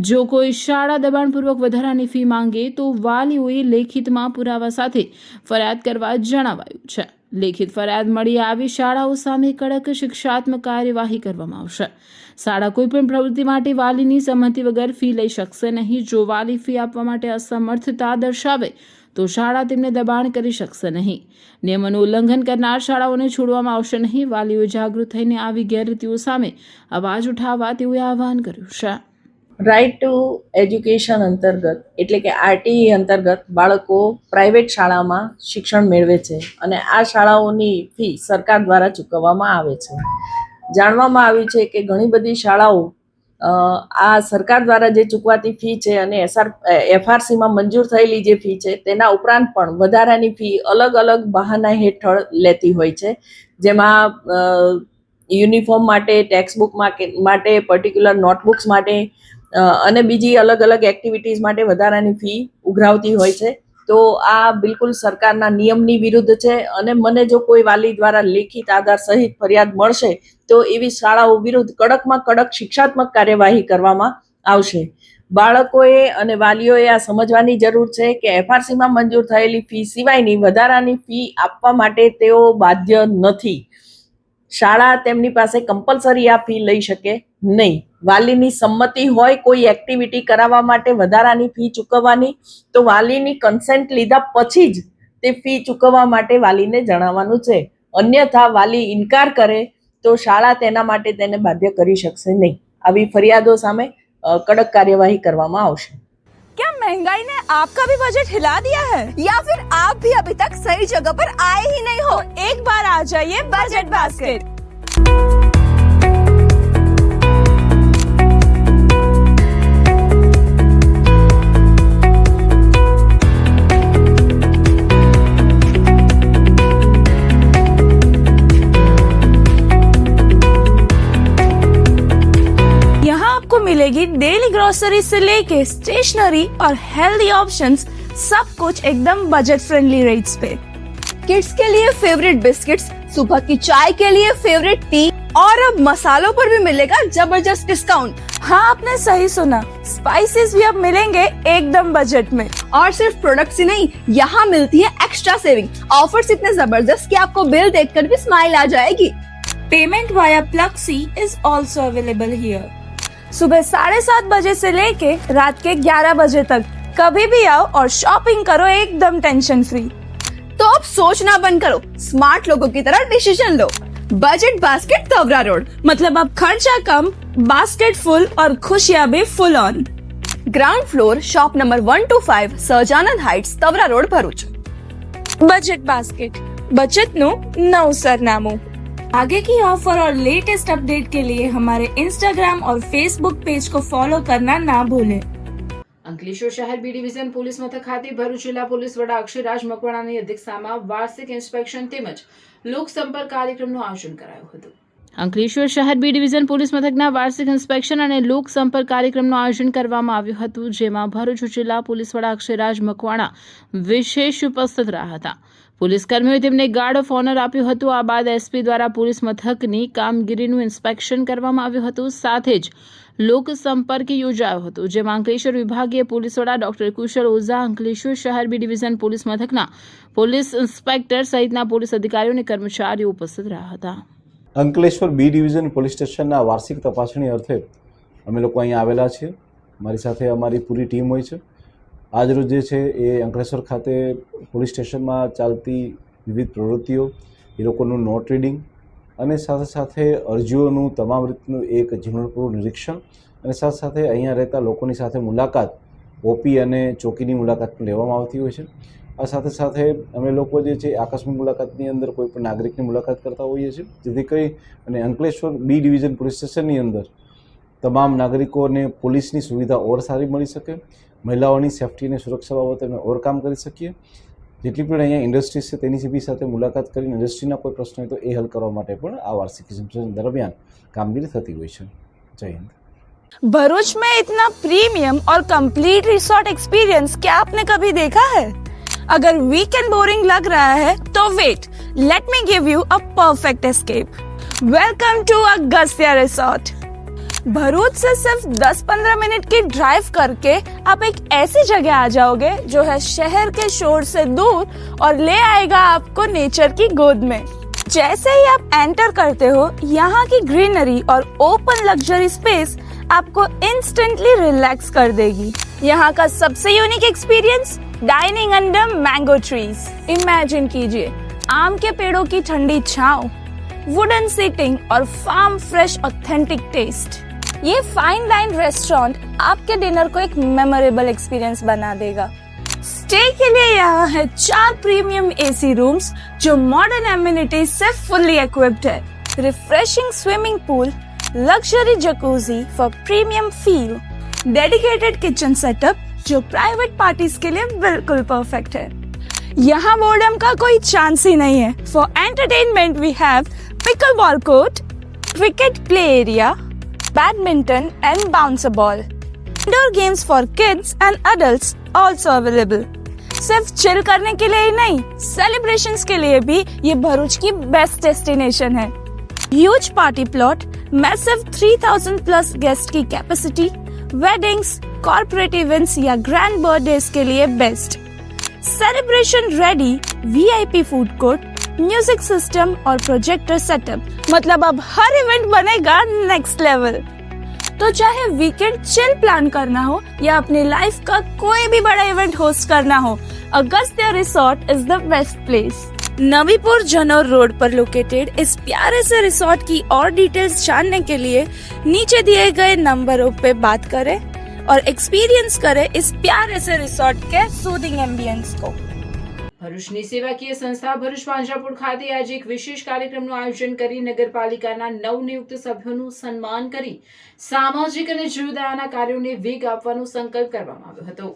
જો કોઈ શાળા દબાણપૂર્વક વધારાની ફી માંગે તો વાલીઓએ લેખિતમાં પુરાવા સાથે ફરિયાદ કરવા જણાવાયું છે। લેખિત ફરિયાદ મળી આવી શાળાઓ સામે કડક શિક્ષાત્મક કાર્યવાહી કરવામાં આવશે। શાળા કોઈપણ પ્રવૃત્તિ માટે વાલીની સંમતિ વગર ફી લઈ શકશે નહીં। જો વાલી ફી આપવા માટે અસમર્થતા દર્શાવે તો શાળા તેમને દબાણ કરી શકશે નહીં। નિયમોનું ઉલ્લંઘન કરનાર શાળાઓને છોડવામાં આવશે નહીં। વાલીઓ જાગૃત થઈને આવી ગેરરીતિઓ સામે અવાજ ઉઠાવવા તેઓએ આહવાન કર્યું છે। રાઇટ ટુ એજ્યુકેશન અંતર્ગત એટલે કે આરટીઈ અંતર્ગત બાળકો પ્રાઇવેટ શાળામાં શિક્ષણ મેળવે છે અને આ શાળાઓની ફી સરકાર દ્વારા ચૂકવવામાં આવે છે। જાણવામાં આવ્યું છે કે ઘણી બધી શાળાઓ આ સરકાર દ્વારા જે ચૂકવાતી ફી છે અને FRCમાં મંજૂર થયેલી જે ફી છે તેના ઉપરાંત પણ વધારાની ફી અલગ અલગ બહાના હેઠળ લેતી હોય છે, જેમાં યુનિફોર્મ માટે, ટેક્સ્ટબુક માટે, પર્ટિક્યુલર નોટબુક્સ માટે અને બીજી અલગ અલગ એક્ટિવિટીઝ માટે વધારાની ફી ઉઘરાવતી હોય છે। તો આ બિલકુલ સરકારના નિયમની વિરુદ્ધ છે અને મને જો કોઈ વાલી દ્વારા લેખિત આધાર સહિત ફરિયાદ મળશે તો એવી શાળાઓ વિરુદ્ધ કડકમાં કડક શિક્ષાત્મક કાર્યવાહી કરવામાં આવશે। બાળકોએ અને વાલીઓએ આ સમજવાની જરૂર છે કે FRCમાં મંજૂર થયેલી ફી સિવાયની વધારાની ફી આપવા માટે તેઓ બાધ્ય નથી। શાળા તેમની પાસે કમ્પલસરી આ ફી લઈ શકે નહીં। વાલીની સંમતિ હોય કોઈ એક્ટિવિટી કરાવવા માટે વધારાની ફી ચૂકવવાની તો વાલીની કન્સેન્ટ લીધા પછી જ તે ફી ચૂકવવા માટે વાલીને જણાવવાનું છે। અન્યથા વાલી ઇનકાર કરે તો શાળા તેના માટે તેને બાધ્ય કરી શકશે નહીં। આવી ફરિયાદો સામે કડક કાર્યવાહી કરવામાં આવશે। क्या महंगाई ने आपका भी बजट हिला दिया है या फिर आप भी अभी तक सही जगह पर आए ही नहीं हो? एक बार आ जाइए बजट बास्केट। आपको मिलेगी डेली ग्रोसरी से लेके स्टेशनरी और हेल्दी ऑप्शंस, सब कुछ एकदम बजट फ्रेंडली रेट्स पे। किड्स के लिए फेवरेट बिस्किट्स, सुबह की चाय के लिए फेवरेट टी और अब मसालों पर भी मिलेगा जबरदस्त डिस्काउंट। हाँ, आपने सही सुना, स्पाइसेस भी अब मिलेंगे एकदम बजट में। और सिर्फ प्रोडक्ट्स ही नहीं, यहाँ मिलती है एक्स्ट्रा सेविंग। ऑफर्स इतने जबरदस्त कि आपको बिल देखकर भी स्माइल आ जाएगी। Payment via Pluxee is also available here. सुबह 7:30 बजे से लेके रात के 11 बजे तक कभी भी आओ और शॉपिंग करो एकदम टेंशन फ्री। तो अब सोचना बंद करो, स्मार्ट लोगों की तरह डिसीजन लो। बजट बास्केट तवरा रोड, मतलब अब खर्चा कम, बास्केट फुल और खुशियां भी full on. Ground floor, shop number 125, Sahajanand heights, Tavra road, Bharuch. Budget basket, बचत નું નવું સરનામું। आगे की ऑफर और लेटेस्ट अपडेट के लिए हमारे इंस्टाग्राम और फेसबुक पेज को फॉलो करना ना भूलें। અંકલેશ્વર શહેર બી ડિવિઝન પોલીસ મથક ખાતે ભરૂચ જિલ્લા પોલીસ વડા અક્ષયરાજ મકવાણાની અધ્યક્ષતામાં વાર્ષિક ઇન્સ્પેક્શન તેમજ લોકસંપર્ક કાર્યક્રમનું આયોજન કરાયું હતું। અંકલેશ્વર શહેર બી ડિવિઝન પોલીસ મથકના વાર્ષિક ઇન્સ્પેક્શન અને લોકસંપર્ક કાર્યક્રમનું આયોજન કરવામાં આવ્યું હતું, જેમાં ભરૂચ જિલ્લા પોલીસ વડા અક્ષયરાજ મકવાણા વિશેષ ઉપસ્થિત રહ્યા હતા। પોલીસ કર્મીઓએ તેમને ગાર્ડ ઓફ ઓનર આપ્યું હતું। આ બાદ એસપી દ્વારા પોલીસ મથકની કામગીરીનું ઇન્સ્પેક્શન કરવામાં આવ્યું હતું। સાથે જ લોકસંપર્ક યોજાયો હતો, જેમાં અંકલેશ્વર વિભાગીય પોલીસ વડા ડોક્ટર કુશલ ઓઝા, અંકલેશ્વર શહેર બી ડિવિઝન પોલીસ મથકના પોલીસ ઇન્સ્પેક્ટર સહિતના પોલીસ અધિકારીઓ અને કર્મચારીઓ ઉપસ્થિત રહ્યા હતા। અંકલેશ્વર બી ડિવિઝન પોલીસ સ્ટેશનના વાર્ષિક તપાસણી અર્થે અમે લોકો અહીં આવેલા છીએ। મારી સાથે અમારી પૂરી ટીમ હોય છે। આજરોજ જે છે એ અંકલેશ્વર ખાતે પોલીસ સ્ટેશનમાં ચાલતી વિવિધ પ્રવૃત્તિઓ, એ લોકોનું નોટ રીડિંગ અને સાથે સાથે અરજીઓનું તમામ રીતનું એક ઝીણવટપૂર્વક નિરીક્ષણ અને સાથે સાથે અહીંયા રહેતા લોકોની સાથે મુલાકાત, ઓપી અને ચોકીની મુલાકાત પણ લેવામાં આવતી હોય છે. આ સાથે સાથે અમે લોકો જે છે આકસ્મિક મુલાકાતની અંદર કોઈ પણ નાગરિકની મુલાકાત કરતા હોઈએ છીએ, જેથી કરી અને અંકલેશ્વર બી ડિવિઝન પોલીસ સ્ટેશનની અંદર તમામ નાગરિકોને પોલીસની સુવિધા ઓર સારી મળી શકે, મહિલાઓની સેફ્ટી અને સુરક્ષા બાબતે અમે ઓર કામ કરી શકીએ. જેટલી પણ અહીંયા ઇન્ડસ્ટ્રીઝ છે તેની બી સાથે મુલાકાત કરીને ઇન્ડસ્ટ્રીના કોઈ પ્રશ્ન હોય તો એ હલ કરવા માટે પણ આ વાર્ષિક એક્ઝિબિશન દરમિયાન કામગીરી થતી હોય છે. જય હિન્દ. भरूच में इतना प्रीमियम और कंप्लीट रिसोर्ट एक्सपीरियंस क्या आपने कभी देखा है? अगर वीकेंड बोरिंग लग रहा है तो wait, let me give you a perfect escape. Welcome to Agastya resort. Bharuch से सिर्फ 10-15 मिनट की ड्राइव करके आप एक ऐसी जगह आ जाओगे जो है शहर के शोर से दूर और ले आएगा आपको नेचर की गोद में. जैसे ही आप एंटर करते हो, यहाँ की ग्रीनरी और ओपन लग्जरी स्पेस आपको इंस्टेंटली रिलैक्स कर देगी. यहाँ का सबसे unique experience, dining under mango trees. Imagine कीजिए आम के पेड़ों की ठंडी छांव, वुडन सीटिंग और फार्म फ्रेश ऑथेंटिक टेस्ट. ये फाइन डाइन रेस्टोरेंट आपके डिनर को एक मेमोरेबल एक्सपीरियंस बना देगा. स्टे के लिए यहाँ है 4 प्रीमियम एसी रूम्स जो मॉडर्न एमिनिटीज से फुल्ली इक्विप्ड है. Refreshing swimming pool, luxury jacuzzi for premium feel, dedicated kitchen setup जो प्राइवेट पार्टीज के लिए बिल्कुल परफेक्ट है. यहाँ बोर्डम का कोई चांस ही नहीं है. For entertainment we have pickleball court, cricket play area, badminton and bouncer ball. Indoor games for kids and adults also available. सिर्फ चिल करने के लिए ही नहीं, सेलिब्रेशंस के लिए भी ये भरूच की बेस्ट डेस्टिनेशन है. Huge party plot, massive 3000 plus guest की कैपेसिटी, वेडिंग्स, कॉर्पोरेट इवेंट्स या ग्रैंड बर्थडेज के लिए best. Celebration ready VIP food court, music system और प्रोजेक्टर सेटअप. मतलब अब हर इवेंट बनेगा नेक्स्ट लेवल. तो चाहे वीकेंड चिल प्लान करना हो या अपनी लाइफ का कोई भी बड़ा इवेंट होस्ट करना हो, Agastya resort is the best place. Navipur Janaur road पर लोकेटेड इस प्यारे से रिसोर्ट की और डिटेल्स जानने के लिए नीचे दिए गए नंबरों पे बात करें और एक्सपीरियंस करें इस प्यारे से रिसोर्ट के सूदिंग एम्बियंस को. ભરૂચની સેવાકીય સંસ્થા ભરૂચ પાંજરાપોળ ખાતે આજે એક વિશેષ કાર્યક્રમનું આયોજન કરી નગરપાલિકાના નવનિયુક્ત સભ્યોનું સન્માન કરી સામાજિક અને જીવદયાના કાર્યોને વેગ આપવાનો સંકલ્પ કરવામાં આવ્યો હતો.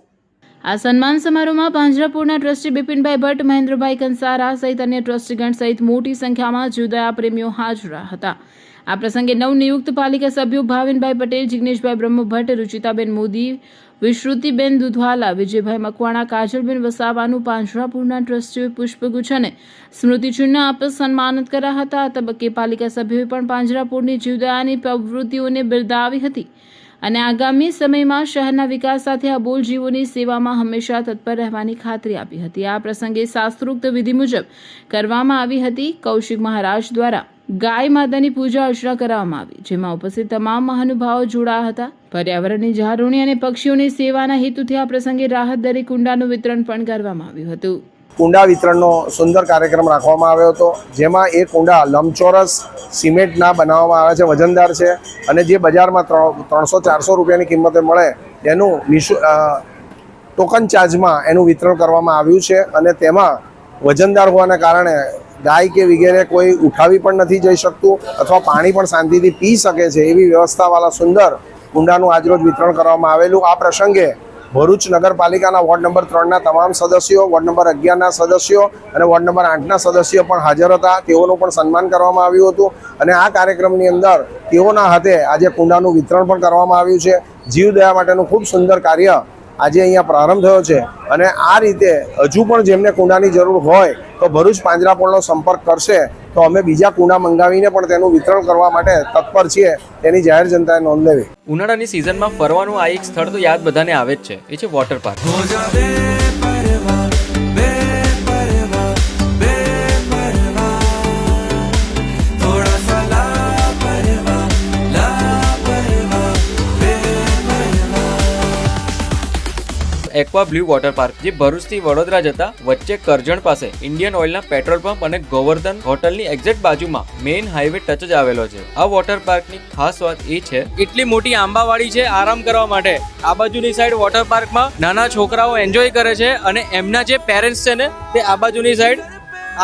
આ સન્માન સમારોહમાં પાંજરાપોળના ટ્રસ્ટી બિપિનભાઈ ભટ્ટ, મહેન્દ્રભાઈ કંસારા સહિત અન્ય ટ્રસ્ટીગણ સહિત મોટી સંખ્યામાં જીવદયા પ્રેમીઓ હાજર હતા. આ પ્રસંગે નવનિયુક્ત પાલિકા સભ્યો ભાવિનભાઈ પટેલ, જિગ્નેશભાઈ બ્રહ્મભટ્ટ, રુચિતાબેન મોદી, વિશ્રુતિબેન દુધવાલા, વિજયભાઈ મકવાણા, કાજલબેન વસાવાનું પાંજરાપોળના ટ્રસ્ટીઓએ પુષ્પગુચ્છ અને સ્મૃતિચિહ્ન આપી સન્માનિત કર્યા હતા. આ તબક્કે પાલિકા સભ્યોએ પણ પાંજરાપોળની જીવદયાની પ્રવૃત્તિઓને બિરદાવી હતી અને આગામી સમયમાં શહેરના વિકાસ સાથે અબોલ જીવોની સેવામાં હંમેશા તત્પર રહેવાની ખાતરી આપી હતી. આ પ્રસંગે શાસ્ત્રોક્ત વિધિ મુજબ કરવામાં આવી હતી. કૌશિક મહારાજ દ્વારા ગાય માતાની પૂજા અર્ચના કરવામાં આવી, જેમાં ઉપસ્થિત તમામ મહાનુભાવો જોડાયા હતા. પર્યાવરણની જાળવણી અને પક્ષીઓની સેવાના હેતુથી આ પ્રસંગે રાહત દરે કુંડાનું વિતરણ પણ કરવામાં આવ્યું હતું. કુંડા વિતરણનો સુંદર કાર્યક્રમ રાખવામાં આવ્યો હતો, જેમાં એ કુંડા લંબચોરસ સિમેન્ટના બનાવવામાં આવે છે, વજનદાર છે અને જે બજારમાં 300-400 રૂપિયાની કિંમતે મળે એનું ટોકન ચાર્જમાં એનું વિતરણ કરવામાં આવ્યું છે. અને તેમાં વજનદાર હોવાને કારણે ગાય કે વગેરે કોઈ ઉઠાવી પણ નથી જઈ શકતું અથવા પાણી પણ શાંતિથી પી શકે છે એવી વ્યવસ્થાવાળા સુંદર કુંડાનું આજરોજ વિતરણ કરવામાં આવેલું. આ પ્રસંગે ભરૂચ નગરપાલિકાના વોર્ડ નંબર 3ના તમામ સદસ્યો, વોર્ડ નંબર 11ના સદસ્યો અને વોર્ડ નંબર 8ના સદસ્યો પણ હાજર હતા. તેઓનું પણ સન્માન કરવામાં આવ્યું હતું અને આ કાર્યક્રમની અંદર તેઓના હાથે આજે કુંડાનું વિતરણ પણ કરવામાં આવ્યું છે. જીવદયા માટેનું ખૂબ સુંદર કાર્ય આજે અહીંયા પ્રારંભ થયો છે અને આ રીતે હજુ પણ જેમને કુંડાની જરૂર હોય તો ભરૂચ પાંજરાપોળનો સંપર્ક કરશે તો અમે બીજા કુંડા મંગાવીને પણ તેનું વિતરણ કરવા માટે તત્પર છીએ. તેની જાહેર જનતાએ નોંધ લેવી. ઉનાળાની સિઝનમાં ફરવાનું આ એક સ્થળ તો યાદ બધાને આવે જ છે, એ છે water park. Aqua blue water park, જે ભરૂચથી વડોદરા જતા વચ્ચે કરજણ પાસે ઇન્ડિયન ઓઇલના પેટ્રોલ પંપ અને ગોવર્ધન હોટલની એક્ઝેક્ટ બાજુમાં મેઇન હાઈવે ટચ જ આવેલો છે. આ વોટર પાર્કની ખાસ વાત એ છે, એટલી મોટી આંબાવાડી છે આરામ કરવા માટે. આ બાજુની સાઈડ વોટર પાર્કમાં નાના છોકરાઓ એન્જોય કરે છે અને એમના જે પેરેન્ટ્સ છે ને તે આ બાજુની સાઈડ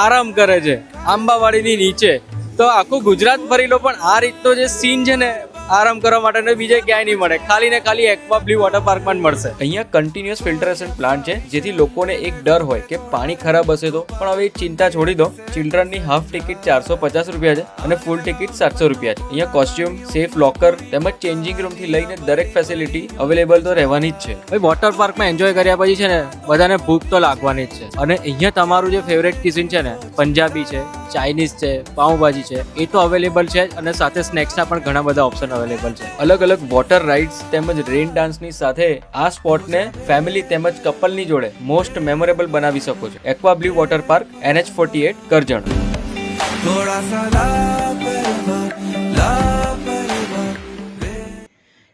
આરામ કરે છે આંબાવાડીની નીચે. તો આખું ગુજરાત ફરી લો પણ આ રીતનો જે સીન છે ને આરામ કરવા માટે બીજે ક્યાંય નહીં મળે, ખાલી ને ખાલી એક્વા બ્લુ વોટર પાર્કમાં જ મળશે. અહીંયા કન્ટિન્યુઅસ ફિલ્ટરેશન પ્લાન્ટ છે, જેથી લોકોને એક ડર હોય કે પાણી ખરાબ હશે તો, પણ હવે ચિંતા છોડી દો. ચિલ્ડ્રનની હાફ ટિકિટ 450 રૂપિયા છે અને ફૂલ ટિકિટ 700 રૂપિયા છે. અહીંયા કોસ્ટ્યુમ, સેફ લોકર તેમજ ચેન્જિંગ રૂમથી લઈને દરેક ફેસિલિટી અવેલેબલ તો રહેવાની જ છે. ભાઈ વોટર પાર્કમાં એન્જોય કર્યા પછી છે ને બધાને ભૂખ તો લાગવાની જ છે. અને અહીંયા તમારું જે ફેવરેટ કિચન છે ને, પંજાબી છે, ચાઇનીઝ છે, પાઉંભાજી છે, એ તો અવેલેબલ છે જ અને સાથે સ્નેક્સના પણ ઘણા બધા ઓપ્શન અવેલેબલ છે. અલગ અલગ વોટર રાઇડ્સ તેમજ રેન ડાન્સની સાથે આ સ્પોટને ફેમિલી તેમજ કપલની જોડે મોસ્ટ મેમોરેબલ બનાવી શકો છો. Aqua blue water park, NH48 Karjan.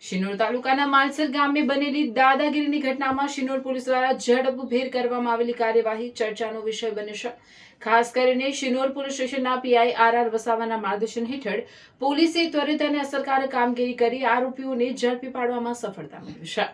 Shinor તાલુકાના માલસર ગામે બનેલી દાદાગીરીની ઘટનામાં શિનોર પોલીસ દ્વારા ઝડપભેર કરવામાં આવેલી કાર્યવાહી ચર્ચાનો વિષય બની છે. ખાસ કરીને શિનોર પોલીસ સ્ટેશનના PI RR વસાવાના માર્ગદર્શન હેઠળ પોલીસે ત્વરિત અને અસરકારક કામગીરી કરી આરોપીઓને ઝડપી પાડવામાં સફળતા મેળવી છે.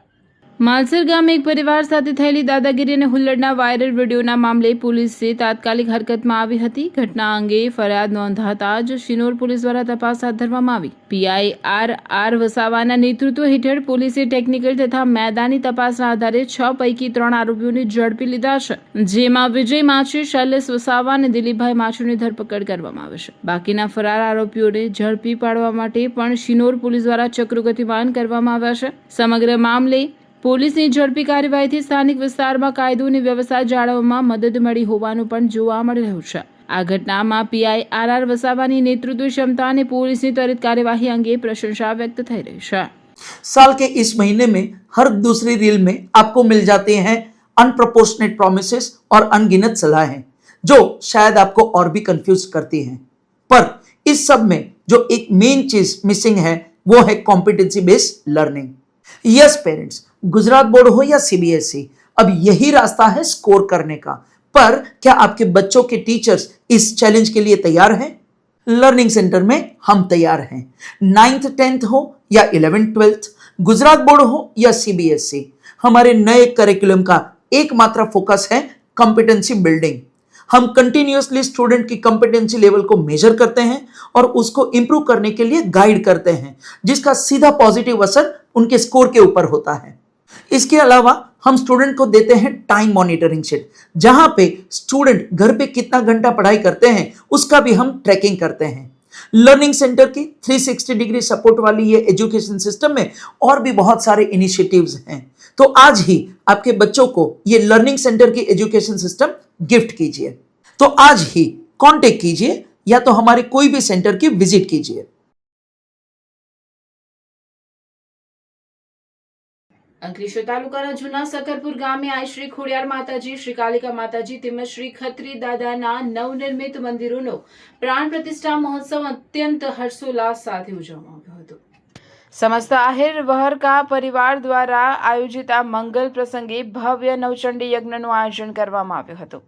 માલસર ગામે એક પરિવાર સાથે થયેલી દાદાગીરી અને હુલ્લડના વાયરલ વિડીયોના મામલે પોલીસે તાત્કાલિક હરકતમાં આવી હતી. ઘટના અંગે ફરિયાદ નોંધાતા જ શિનોર પોલીસ દ્વારા તપાસ હાથ ધરવામાં આવી. PI RR વસાવાના નેતૃત્વ હેઠળ પોલીસે ટેકનિકલ તથા મેદાની તપાસના આધારે 6 પૈકી 3 આરોપીઓને ઝડપી લીધા છે, જેમાં વિજય માછી, શૈલેષ વસાવા અને દિલીપભાઈ માછીની ધરપકડ કરવામાં આવી છે. બાકીના ફરાર આરોપીઓને ઝડપી પાડવા માટે પણ શિનોર પોલીસ દ્વારા ચક્રો ગતિમાન કરવામાં આવ્યા છે. સમગ્ર મામલે પોલીસની ઝડપી કાર્યવાહીથી સ્થાનિક વિસ્તારમાં કાયદો અને વ્યવસ્થા જાળવવામાં મદદ મળી હોવાનું પણ જોવા મળી રહ્યું છે. આ ઘટનામાં PI RR વસાવાની નેતૃત્વ ક્ષમતા અને પોલીસની ત્વરિત કાર્યવાહી અંગે પ્રશંસા વ્યક્ત થઈ રહી છે. साल के इस महीने में हर दूसरी रील में आपको मिल जाते हैं अनप्रपोर्शनेट प्रोमिसेस और अनगिनत सलाहें जो शायद आपको और भी कंफ्यूज करती हैं, पर इस सब में जो एक मेन चीज मिसिंग है वो है competency based learning. Yes parents, Gujarat board हो या CBSE, अब यही रास्ता है स्कोर करने का. पर क्या आपके बच्चों के टीचर्स इस चैलेंज के लिए तैयार हैं? लर्निंग सेंटर में हम तैयार हैं. 9th 10th हो या 11th 12th, गुजरात बोर्ड हो या CBSE, हमारे नए करिकुलम का एकमात्र फोकस है कॉम्पिटेंसी बिल्डिंग. हम कंटिन्यूअसली स्टूडेंट की कॉम्पिटेंसी लेवल को मेजर करते हैं और उसको इंप्रूव करने के लिए गाइड करते हैं, जिसका सीधा पॉजिटिव असर उनके स्कोर के ऊपर होता है. इसके अलावा हम स्टूडेंट को देते हैं टाइम मॉनिटरिंग शीट, जहां पे स्टूडेंट घर पे कितना घंटा पढ़ाई करते हैं उसका भी हम ट्रैकिंग करते हैं. लर्निंग सेंटर की 360 डिग्री सपोर्ट वाली ये एजुकेशन सिस्टम में और भी बहुत सारे इनिशिएटिव्स हैं. तो आज ही आपके बच्चों को ये लर्निंग सेंटर की एजुकेशन सिस्टम गिफ्ट कीजिए. तो आज ही कांटेक्ट कीजिए या तो हमारे कोई भी सेंटर की विजिट कीजिए. અંકલેશ્વર તાલુકાના જૂના સકરપુર ગામે આઈ શ્રી ખોડિયાર માતાજી, શ્રી કાલિકા માતાજી તેમજ શ્રી ખત્રી દાદાના નવનિર્મિત મંદિરોનો પ્રાણ પ્રતિષ્ઠા મહોત્સવ અત્યંત હર્ષોલ્લાસ સાથે ઉજવવામાં આવ્યો હતો. સમસ્ત આહિર વહરકા પરિવાર દ્વારા આયોજિત આ મંગલ પ્રસંગે ભવ્ય નવચંડી યજ્ઞનું આયોજન કરવામાં આવ્યું હતું.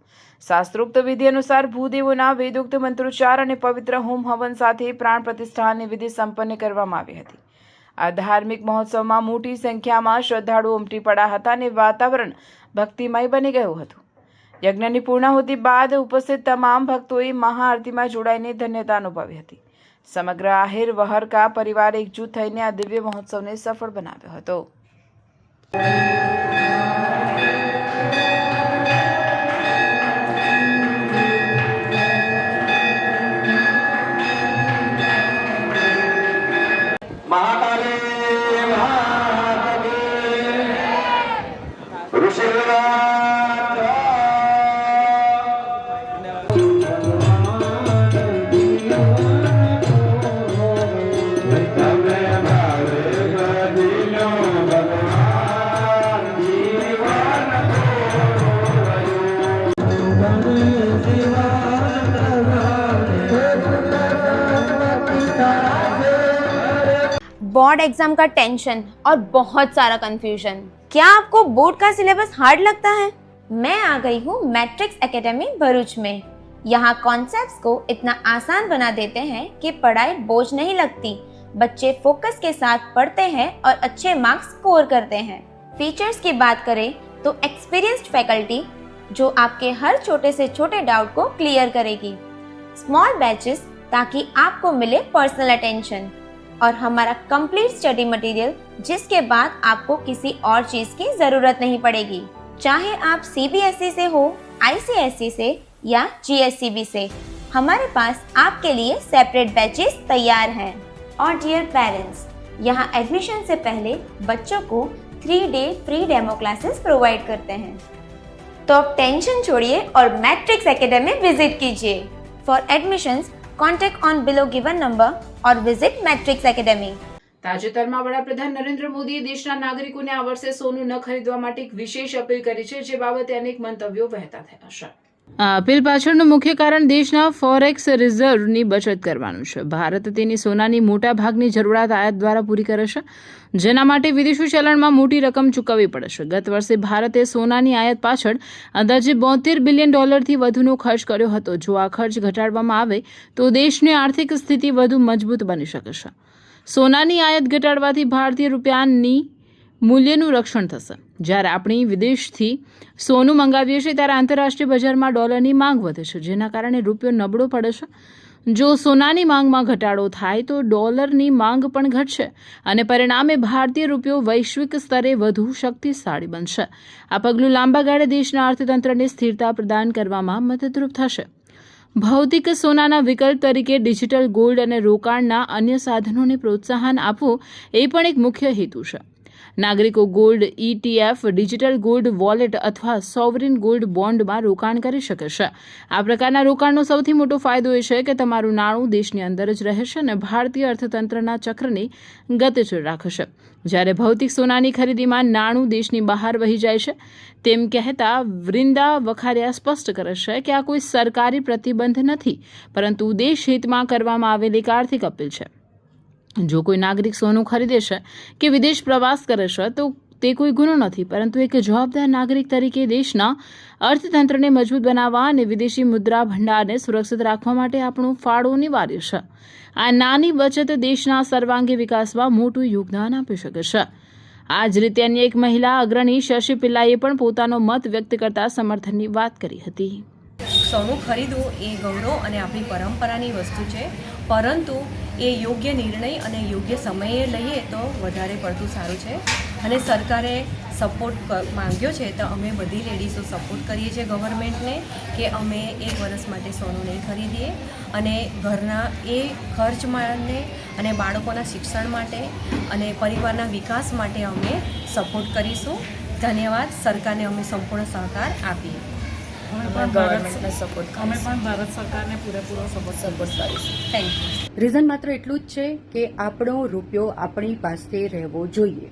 શાસ્ત્રોક્ત વિધિ અનુસાર ભૂદેવોના વેદોક્ત મંત્રોચ્ચાર અને પવિત્ર હોમ હવન સાથે પ્રાણ પ્રતિષ્ઠાની વિધિ સંપન્ન કરવામાં આવી હતી. આ ધાર્મિક મહોત્સવમાં મોટી સંખ્યામાં શ્રદ્ધાળુઓ ઉમટી પડ્યા હતા અને વાતાવરણ ભક્તિમય બની ગયું હતું. યજ્ઞની પૂર્ણાહુતિ બાદ ઉપસ્થિત તમામ ભક્તોએ મહાઆરતીમાં જોડાઈને ધન્યતા અનુભવી હતી. સમગ્ર આહિર વહરકા પરિવારે એકજૂથ થઈને આ દિવ્ય મહોત્સવને સફળ બનાવ્યો હતો. बोर्ड एग्जाम का टेंशन और बहुत सारा कंफ्यूजन, क्या आपको बोर्ड का सिलेबस हार्ड लगता है? मैं आ गई हूँ मैट्रिक्स एकेडमी भरूच में। यहाँ कॉन्सेप्ट्स को इतना आसान बना देते हैं कि पढ़ाई बोझ नहीं लगती। बच्चे फोकस के साथ पढ़ते हैं और अच्छे मार्क्स स्कोर करते हैं। फीचर्स की बात करें तो एक्सपीरियंस्ड फैकल्टी जो आपके हर छोटे से छोटे डाउट को क्लियर करेगी। स्मॉल बैचेस ताकि आपको मिले पर्सनल अटेंशन, और हमारा कंप्लीट स्टडी मटेरियल जिसके बाद आपको किसी और चीज की जरूरत नहीं पड़ेगी। चाहे आप CBSE से हो, ICSE से या GSCB से, हमारे पास आपके लिए सेपरेट बैचेस तैयार हैं। और डियर पेरेंट्स, यहाँ एडमिशन से पहले बच्चों को 3-day free demo classes provide करते हैं। तो अब टेंशन छोड़िए और मैट्रिक्स एकेडमी विजिट कीजिए। For admissions contact on below given number और विजिट मैट्रिक्स एकेडમી। તાજેતરમાં વડાપ્રધાન નરેન્દ્ર મોદીએ દેશના નાગરિકોને આ વર્ષે સોનું ન ખરીદવા માટે એક વિશેષ અપીલ કરી છે, જે બાબતે અનેક મંતવ્યો વહેતા થયા છે। આ અપીલ પાછળનું મુખ્ય કારણ દેશના ફોરેક્સ રિઝર્વની બચત કરવાનું છે। ભારત તેની સોનાની મોટા ભાગની જરૂરિયાત આયાત દ્વારા પૂરી કરે છે, જેના માટે વિદેશી ચલણમાં મોટી રકમ ચૂકવવી પડે છે। ગત વર્ષે ભારતે સોનાની આયાત પાછળ અંદાજે $72 બિલિયન વધુનો ખર્ચ કર્યો હતો। જો આ ખર્ચ ઘટાડવામાં આવે તો દેશની આર્થિક સ્થિતિ વધુ મજબૂત બની શકે છે। સોનાની આયાત ઘટાડવાથી ભારતીય રૂપિયાની મૂલ્યનું રક્ષણ થશે। જ્યારે આપણે વિદેશથી સોનું મંગાવીએ છીએ ત્યારે આંતરરાષ્ટ્રીય બજારમાં ડોલરની માંગ વધે છે, જેના કારણે રૂપિયો નબળો પડે છે। જો સોનાની માંગમાં ઘટાડો થાય તો ડોલરની માંગ પણ ઘટશે અને પરિણામે ભારતીય રૂપિયો વૈશ્વિક સ્તરે વધુ શક્તિશાળી બનશે। આ પગલું લાંબા ગાળે દેશના અર્થતંત્રને સ્થિરતા પ્રદાન કરવામાં મદદરૂપ થશે। ભૌતિક સોનાના વિકલ્પ તરીકે ડિજિટલ ગોલ્ડ અને રોકાણના અન્ય સાધનોને પ્રોત્સાહન આપવું એ પણ એક મુખ્ય હેતુ છે। નાગરિકો gold ETF, digital gold wallet અથવા સોવરિન ગોલ્ડ બોન્ડમાં રોકાણ કરી શકે છે। આ પ્રકારના રોકાણનો સૌથી મોટો ફાયદો એ છે કે તમારું નાણું દેશની અંદર જ રહે છે અને ભારતીય અર્થતંત્રના ચક્રને ગતિશીલ રાખે છે। જ્યારે ભૌતિક સોનાની ખરીદીમાં નાણું દેશની બહાર વહી જાય છે તેમ કહેતા વૃંદા વખારિયા સ્પષ્ટ કરે છે કે આ કોઈ સરકારી પ્રતિબંધ નથી, પરંતુ દેશ હિતમાં કરવામાં આવેલી એક આર્થિક અપીલ છે। જો કોઈ નાગરિક સોનું ખરીદે છે કે વિદેશ પ્રવાસ કરે છે તો તે કોઈ ગુનો નથી, પરંતુ એક જવાબદાર નાગરિક તરીકે દેશના અર્થતંત્રને મજબૂત બનાવવા અને વિદેશી મુદ્રા ભંડારને સુરક્ષિત રાખવા માટે આપણો ફાળો અનિવાર્ય છે। આ નાની બચત દેશના સર્વાંગી વિકાસમાં મોટું યોગદાન આપી શકે છે। આ જ રીતે અન્ય એક મહિલા અગ્રણી શશી પિલ્લાઈએ પણ પોતાનો મત વ્યક્ત કરતા સમર્થનની વાત કરી હતી। સોનું ખરીદવું એ ગૌરવ અને આપણી પરંપરાની વસ્તુ છે, પરંતુ એ યોગ્ય નિર્ણય અને યોગ્ય સમયે લઈએ તો વધારે પડતું સારું છે। અને સરકારે સપોર્ટ માંગ્યો છે તો અમે બધી લેડીઝો સપોર્ટ કરીએ છીએ ગવર્મેન્ટને કે અમે 1 વર્ષ માટે સોનું નહીં ખરીદીએ અને ઘરના એ ખર્ચ માટે અને બાળકોના શિક્ષણ માટે અને પરિવારના વિકાસ માટે અમે સપોર્ટ કરીશું। ધન્યવાદ। સરકારને અમે સંપૂર્ણ સહકાર આપીએ। ગવર્મેન્ટને સપોર્ટ અમે પણ ભારત સરકારને પૂરેપૂરો સપોર્ટ કરીશું। Thank you. રીઝન માત્ર એટલું જ છે કે આપણો રૂપિયો આપણી પાસે રહેવો જોઈએ।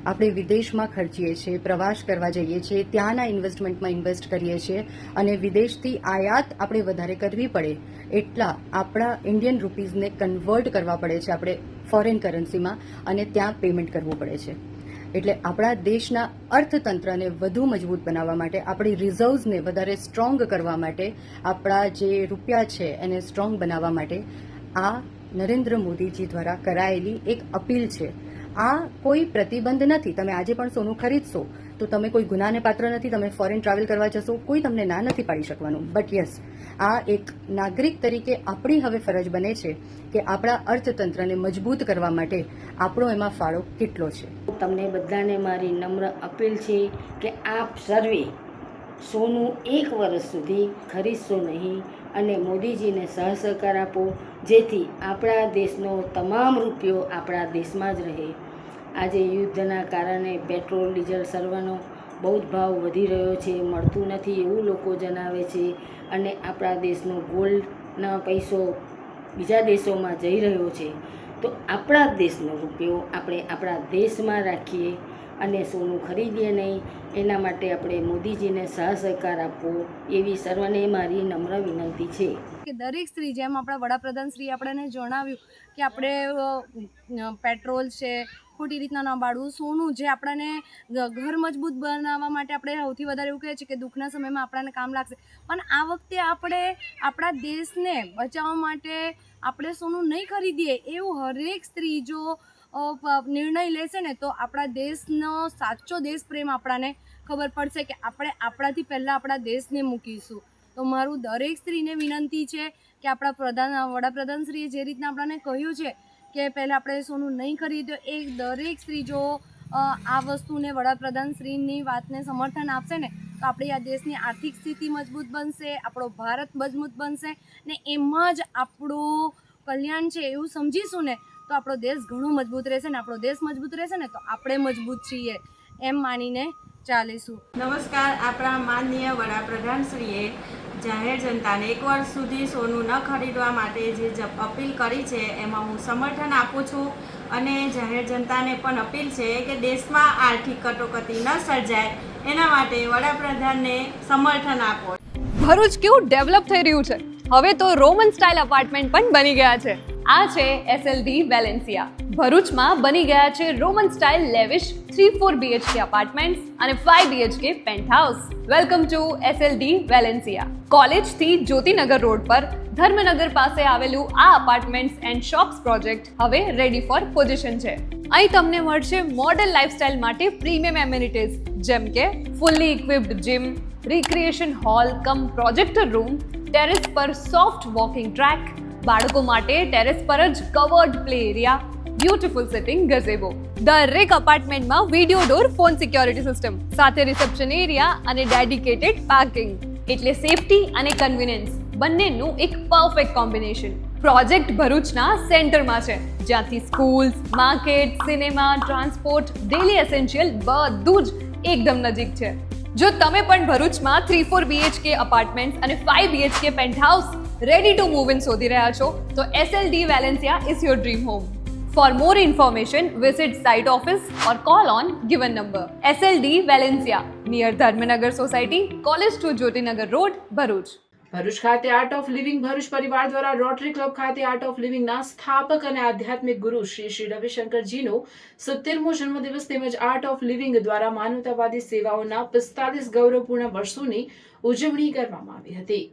આપણે વિદેશમાં ખર્ચીએ છીએ, પ્રવાસ કરવા જઈએ છીએ, ત્યાંના ઇન્વેસ્ટમેન્ટમાં ઇન્વેસ્ટ કરીએ છીએ અને વિદેશથી આયાત આપણે વધારે કરવી પડે એટલા આપણા ઇન્ડિયન રૂપીઝને કન્વર્ટ કરવા પડે છે આપણે ફોરેન કરન્સીમાં, અને ત્યાં પેમેન્ટ કરવું પડે છે। એટલે આપણા દેશના અર્થતંત્રને વધુ મજબૂત બનાવવા માટે, આપણી રિઝર્વ્સને વધારે સ્ટ્રોંગ કરવા માટે, આપણા જે રૂપિયા છે એને સ્ટ્રોંગ બનાવવા માટે આ નરેન્દ્ર મોદીજી દ્વારા કરાયેલી એક અપીલ છે। આ કોઈ પ્રતિબંધ નથી। તમે આજે પણ સોનું ખરીદશો તો તમે કોઈ ગુનાને પાત્ર નથી। તમે ફોરેન ટ્રાવેલ કરવા જશો, કોઈ તમને ના નથી પાડી શકવાનું। બટ યસ, આ એક નાગરિક તરીકે આપણી હવે ફરજ બને છે કે આપણા અર્થતંત્રને મજબૂત કરવા માટે આપણો એમાં ફાળો કેટલો છે। તમને બધાને મારી નમ્ર અપીલ છે કે આપ સર્વે સોનું 1 વર્ષ સુધી ખરીદશો નહીં અને મોદીજીને સહસહકાર આપો, જેથી આપણા દેશનો તમામ રૂપિયો આપણા દેશમાં જ રહે। આજે યુદ્ધના કારણે પેટ્રોલ ડીઝલ સર્વનો બહુ જ ભાવ વધી રહ્યો છે, મળતું નથી એવું લોકો જણાવે છે અને આપણા દેશનો ગોલ્ડનો પૈસો બીજા દેશોમાં જઈ રહ્યો છે। તો આપણા દેશનો રૂપિયો આપણે આપણા દેશમાં રાખીએ અને સોનું ખરીદીએ નહીં. એના માટે આપણે મોદીજીને સહકાર આપવો એવી સર્વને મારી નમ્ર વિનંતી છે. કે દરેક સ્ત્રી, જેમ આપણા વડાપ્રધાન શ્રી આપણને જણાવ્યું કે આપણે પેટ્રોલ છે ખોટી રીતના ન બાળવું, સોનું જે આપણને ઘર મજબૂત બનાવવા માટે આપણે સૌથી વધારે એવું કહે છે કે દુઃખના સમયમાં આપણને કામ લાગશે, પણ આ વખતે આપણે આપણા દેશને બચાવવા માટે આપણે સોનું નહીં ખરીદીએ એવું હરેક સ્ત્રી જો નિર્ણય લેશે ને તો આપણા દેશનો સાચો દેશ પ્રેમ આપણને ખબર પડશે કે આપણે આપણાથી પહેલાં આપણા દેશને મૂકીશું. તો મારું દરેક સ્ત્રીને વિનંતી છે કે આપણા વડાપ્રધાનશ્રીએ જે રીતના આપણને કહ્યું છે કે પહેલાં આપણે સોનું નહીં ખરીદ્યો, એ દરેક સ્ત્રી જો આ વસ્તુને વડાપ્રધાનશ્રીની વાતને સમર્થન આપશે ને તો આપણી આ દેશની આર્થિક સ્થિતિ મજબૂત બનશે, આપણો ભારત મજબૂત બનશે ને એમાં જ આપણું કલ્યાણ છે એવું સમજીશું ને તો આપણો દેશ ઘણો મજબૂત રહેશે ને આપણો દેશ મજબૂત રહેશે ને તો આપણે મજબૂત છીએ એમ માનીને ચાલીશું. નમસ્કાર. આપણા માનનીય વડાપ્રધાનશ્રીએ જાહેર જનતાને 1 વર્ષ સુધી સોનું ન ખરીદવા માટે જે અપીલ કરી છે એમાં હું સમર્થન આપું છું અને જાહેર જનતાને પણ અપીલ છે કે દેશમાં આર્થિક કટોકટી ન સર્જાય એના માટે વડાપ્રધાનને સમર્થન આપો. ભરૂચ કેવું ડેવલપ થઈ રહ્યું છે, હવે તો રોમન સ્ટાઇલ અપાર્ટમેન્ટ પણ બની ગયા છે. આ છે SLD વેલેન્સિયા. ભરૂચમાં બની ગયા છે Roman style lavish 3-4 BHK apartments અને 5 BHK penthouse. Welcome to SLD Valencia. કોલેજથી જ્યોતિનગર રોડ પર ધર્મનગર પાસે આવેલું આ અપાર્ટમેન્ટ્સ એન્ડ શોપ્સ પ્રોજેક્ટ હવે રેડી ફોર પોઝિશન છે. અહીં તમને મળશે મોડર્ન લાઇફસ્ટાઇલ માટે પ્રીમિયમ એમ્યુનિટીઝ જેમ કે fully equipped gym, recreation hall cum projector room, terrace પર સોફ્ટ વોકિંગ ટ્રેક, બાળકો માટે ટેરેસ પર જ covered play area, beautiful sitting gazebo. દરેક અપાર્ટમેન્ટમાં video door phone security system સાથે રિસેપ્શન એરિયા અને ડેડિકેટેડ પાર્કિંગ, એટલે સેફટી અને કન્વીનિયન્સ બંનેનું એક પરફેક્ટ કોમ્બિનેશન. પ્રોજેક્ટ ભરૂચના સેન્ટરમાં છે જ્યાંથી schools, market, cinema, transport, daily essential બધું જ એકદમ નજીક છે. જો તમે પણ ભરૂચમાં 3-4 BHK અપાર્ટમેન્ટ્સ અને 5 BHK penthouse ready to move in શોધી રહ્યા છો તો SLD Valencia is your dream home. For more information, visit site office or call on given number. SLD Valencia, near Dharmanagar Society, College to Jyotinagar Road, Bharuch. Bharuch ખાતે art of living Bharuch પરિવાર દ્વારા rotary club ખાતે art of લિવિંગના સ્થાપક અને આધ્યાત્મિક ગુરુ શ્રી રવિશંકરજીનો 70મો જન્મદિવસ તેમજ આર્ટ ઓફ લિવિંગ દ્વારા માનવતાવાદી સેવાઓના 45 ગૌરવપૂર્ણ વર્ષોની ઉજવણી કરવામાં આવી હતી.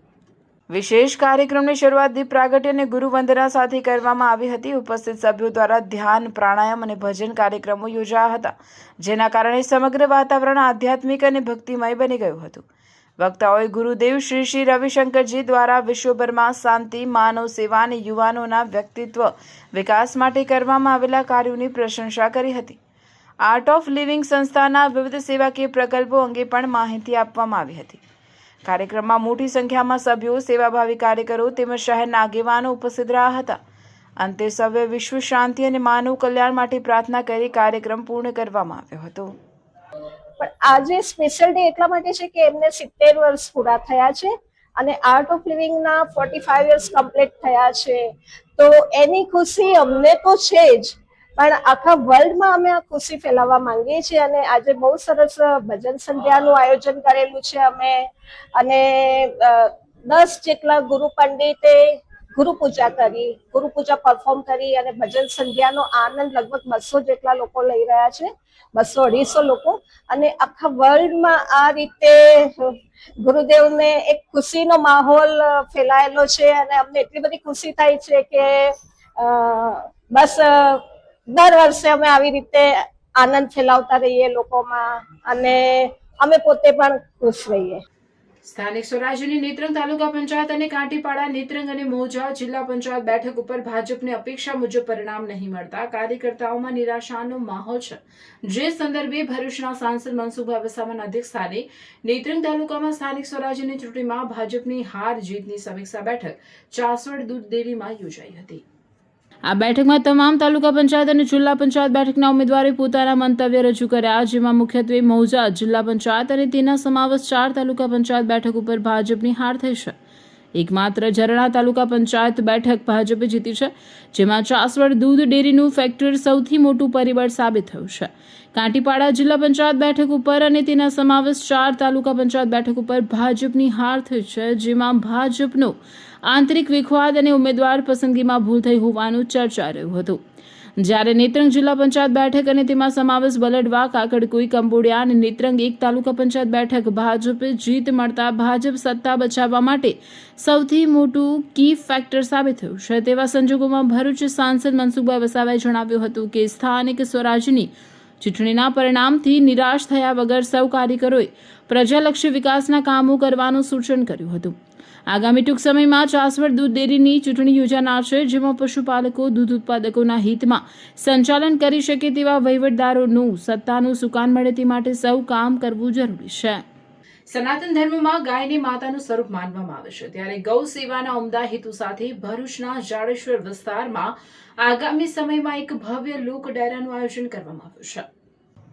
વિશેષ કાર્યક્રમની શરૂઆત દીપ પ્રાગટ્ય અને ગુરુ વંદના સાથે કરવામાં આવી હતી. ઉપસ્થિત સભ્યો દ્વારા ધ્યાન, પ્રાણાયામ અને ભજન કાર્યક્રમો યોજાયા હતા, જેના કારણે સમગ્ર વાતાવરણ આધ્યાત્મિક અને ભક્તિમય બની ગયું હતું. વક્તાઓએ ગુરુદેવ શ્રી રવિશંકરજી દ્વારા વિશ્વભરમાં શાંતિ, માનવ સેવા અને યુવાનોના વ્યક્તિત્વ વિકાસ માટે કરવામાં આવેલા કાર્યોની પ્રશંસા કરી હતી. આર્ટ ઓફ લિવિંગ સંસ્થાના વિવિધ સેવાકીય પ્રકલ્પો અંગે પણ માહિતી આપવામાં આવી હતી. કાર્યક્રમમાં મોટી સંખ્યામાં સભ્યો, સેવાભાવી કાર્યકરો તેમજ શહેરના આગેવાનો ઉપસ્થિત રહ્યા હતા. અંતે સૌએ વિશ્વ શાંતિ અને માનવ કલ્યાણ માટે પ્રાર્થના કરી કાર્યક્રમ પૂર્ણ કરવામાં આવ્યો હતો. પણ આજે સ્પેશિયલ ડે એટલા માટે છે કે એમને 70 વર્ષ પૂરા થયા છે અને આર્ટ ઓફ લિવિંગના 45 યર્સ કમ્પ્લીટ થયા છે. તો એની ખુશી અમને તો છે જ, પણ આખા વર્લ્ડમાં અમે આ ખુશી ફેલાવવા માંગીએ છીએ અને આજે બહુ સરસ ભજન સંધ્યાનું આયોજન કરેલું છે અમે, અને 10 જેટલા ગુરુ પંડિતે ગુરુ પૂજા કરી, ગુરુ પૂજા પરફોર્મ કરી અને ભજન સંધ્યાનો આનંદ લગભગ 200 જેટલા લોકો લઈ રહ્યા છે, 200-250 લોકો. અને આખા વર્લ્ડમાં આ રીતે ગુરુદેવને એક ખુશીનો માહોલ ફેલાયેલો છે અને અમને એટલી બધી ખુશી થાય છે કે બસ દર વર્ષે અમે આવી રીતે આનંદ ફેલાવતા રહીએ લોકોમાં અને અમે પોતે પણ ખુશ રહીએ. સ્થાનિક સ્વરાજ્યની નેત્રંગ તાલુકા પંચાયત અને કાંટીપાડા, નેત્રંગ અને મૌજા જિલ્લા પંચાયત બેઠક ઉપર ભાજપને અપેક્ષા મુજબ પરિણામ નહીં મળતા કાર્યકર્તાઓમાં નિરાશાનો માહોલ છે. જે સંદર્ભે ભરૂચના સાંસદ મનસુખભાઈ વસાવાના અધ્યક્ષસ્થાને નેત્રંગ તાલુકામાં સ્થાનિક સ્વરાજ્યની ચૂંટણીમાં ભાજપની હાર જીતની સમીક્ષા બેઠક ચાસવડ દૂધ ડેરીમાં યોજાઈ હતી. આ બેઠકમાં તમામ તાલુકા પંચાયત અને જિલ્લા પંચાયત બેઠકના ઉમેદવારોએ પોતાના મંતવ્ય રજૂ કર્યા, જેમાં મુખ્યત્વે મૌજા જિલ્લા પંચાયત અને તેના સમાવેશ 4 તાલુકા પંચાયત બેઠક ઉપર ભાજપની હાર થઈ છે. એકમાત્ર ઝરણા તાલુકા પંચાયત બેઠક ભાજપે જીતી છે, જેમાં ચાસવડ દૂધ ડેરીનું ફેક્ટર સૌથી મોટું પરિબળ સાબિત થયું છે. કાંટીપાડા જિલ્લા પંચાયત બેઠક ઉપર અને તેના સમાવેશ 4 તાલુકા પંચાયત બેઠક ઉપર ભાજપની હાર થઈ છે, જેમાં ભાજપનો આંતરિક વિખવાદ અને ઉમેદવાર પસંદગીમાં ભૂલ થઈ હોવાનું ચર્ચા રહ્યું હતું. જ્યારે નેત્રંગ જિલ્લા પંચાયત બેઠક અને તેમાં સમાવેશ બલડવા, કાકડકુઈ, કંબોડિયા અને નેત્રંગ 1 તાલુકા પંચાયત બેઠક ભાજપે જીત મળતા ભાજપ સત્તા બચાવવા માટે સૌથી મોટું કી ફેક્ટર સાબિત થયું છે. તેવા સંજોગોમાં ભરૂચ સાંસદ મનસુખભાઈ વસાવાએ જણાવ્યું હતું કે સ્થાનિક સ્વરાજની ચૂંટણીના પરિણામથી નિરાશ થયા વગર સૌ કાર્યકરોએ પ્રજાલક્ષી વિકાસના કામો કરવાનું સૂચન કર્યું હતું. આગામી ટૂંક સમયમાં ચાસવડ દૂધ ડેરીની ચૂંટણી યોજાનાર છે, જેમાં પશુપાલકો દૂધ ઉત્પાદકોના હિતમાં સંચાલન કરી શકે તેવા વહીવટદારોનું સત્તાનું સુકાન મળે તે માટે સૌ કામ કરવું જરૂરી છે. સનાતન ધર્મમાં ગાયને માતાનું સ્વરૂપ માનવામાં આવે છે, ત્યારે ગૌ સેવાના ઉમદા હેતુ સાથે ભરૂચના જાડેશ્વર વિસ્તારમાં આગામી સમયમાં એક ભવ્ય લોક ડાયરાનું આયોજન કરવામાં આવ્યું છે.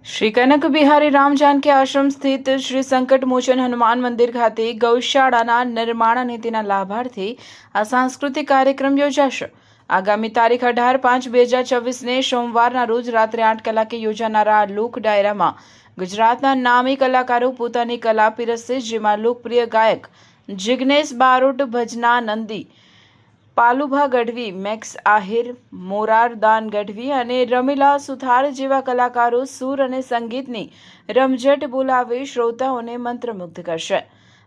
શ્રી કનક બિહારી રામ જાનકી આશ્રમ સ્થિત શ્રી સંકટ મોચન હનુમાન મંદિર ખાતે ગૌશાળાના નિર્માણ અને તેના લાભાર્થે આ સાંસ્કૃતિક કાર્યક્રમ યોજાશે. આગામી તારીખ 18/5/2024ને સોમવારના રોજ રાત્રે 8 કલાકે યોજાનારા આ લોક ડાયરામાં ગુજરાતના નામી કલાકારો પોતાની કલા પીરસશે, જેમાં લોકપ્રિય ગાયક જિગ્નેશ બારોટ, ભજના નંદી, પાલુભા ગઢવી, મેક્સ આહિર, મોરારદાન ગઢવી અને રમીલા સુથાર જેવા કલાકારો સૂર અને સંગીતની રમઝટ બોલાવી શ્રોતાઓને મંત્રમુગ્ધ કરશે.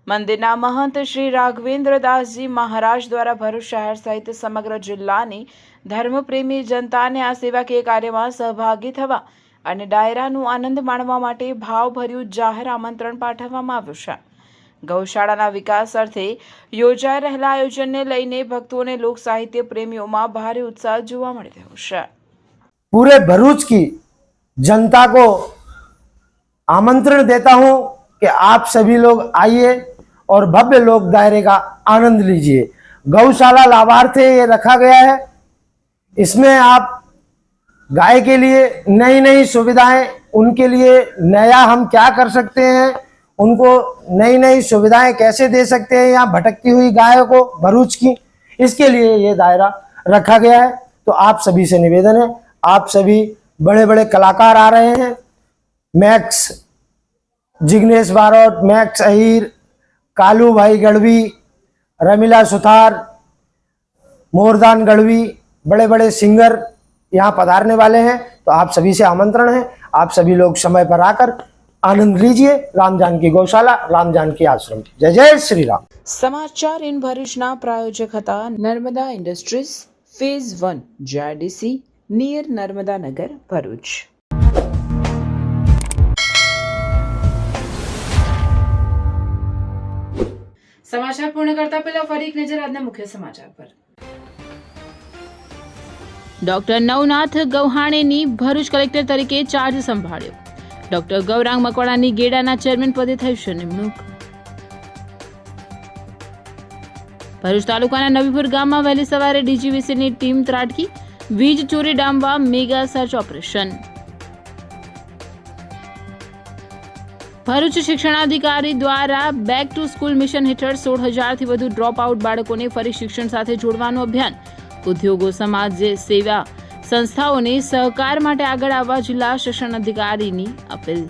મંદિરના મહંત શ્રી રાઘવેન્દ્ર દાસજી મહારાજ દ્વારા ભરૂચ શહેર સહિત સમગ્ર જિલ્લાની ધર્મપ્રેમી જનતાને આ સેવાકીય કાર્યમાં સહભાગી થવા અને ડાયરાનું આનંદ માણવા માટે ભાવભર્યું જાહેર આમંત્રણ પાઠવવામાં આવ્યું છે. ગૌશાળાના વિકાસ અર્થે યોજાઈ રહેલા આયોજનને લઈને ભક્તો અને લોક સાહિત્ય પ્રેમીઓમાં ભારે उत्साह જોવા મળી રહ્યો છે. पूरे भरूच की जनता को आमंत्रण देता हूं कि आप सभी लोग आइए और भव्य लोक दायरे का आनंद लीजिए. गौशाला लाभार्थ ये रखा गया है, इसमें आप गाय के लिए नई नई सुविधाएं, उनके लिए नया हम क्या कर सकते हैं, उनको नई नई सुविधाएं कैसे दे सकते हैं यहाँ भटकती हुई गायों को भरूच की, इसके लिए ये दायरा रखा गया है. तो आप सभी से निवेदन है, आप सभी बड़े बड़े कलाकार आ रहे हैं, मैक्स जिग्नेश बारोट, मैक्स अहीर, कालू भाई गढ़वी, रमीला सुथार, मोरदान गढ़वी, बड़े बड़े सिंगर यहाँ पधारने वाले हैं. तो आप सभी से आमंत्रण है, आप सभी लोग समय पर आकर आनंद लीजिए. राम जानकी गौशाला, राम जानकी आश्रम. जय जय श्री राम. સમાચાર ઇન ભરૂચના પ્રાયોજક હતા Narmada industries phase 1 JIDC near Narmada Nagar Bharuch. સમાચાર પૂર્ણ કરતા પહેલા ફરી એક નજર આજના મુખ્ય સમાચાર પર. ડોક્ટર નવનાથ ગૌહાણેની ભરૂચ કલેક્ટર તરીકે ચાર્જ સંભાળ્યો. ડોક્ટર ગૌરાંગ મકવાણાની ગેડાના ચેરમેન પદે થઈ છે નિમણૂક. ભરૂચ તાલુકાના નવીપુર ગામમાં વહેલી સવારે DGVCની ટીમ ત્રાટકી, વીજ ચોરી ડામવા મેગા સર્ચ ઓપરેશન. ભરૂચ શિક્ષણાધિકારી દ્વારા બેક ટુ સ્કૂલ મિશન હેઠળ 16,000થી વધુ ડ્રોપ આઉટ બાળકોને ફરી શિક્ષણ સાથે જોડવાનું અભિયાન. ઉદ્યોગો, સમાજ સેવા સંસ્થાઓને સહકાર માટે આગળ આવવા જિલ્લા શિક્ષણાધિકારીની અપીલ.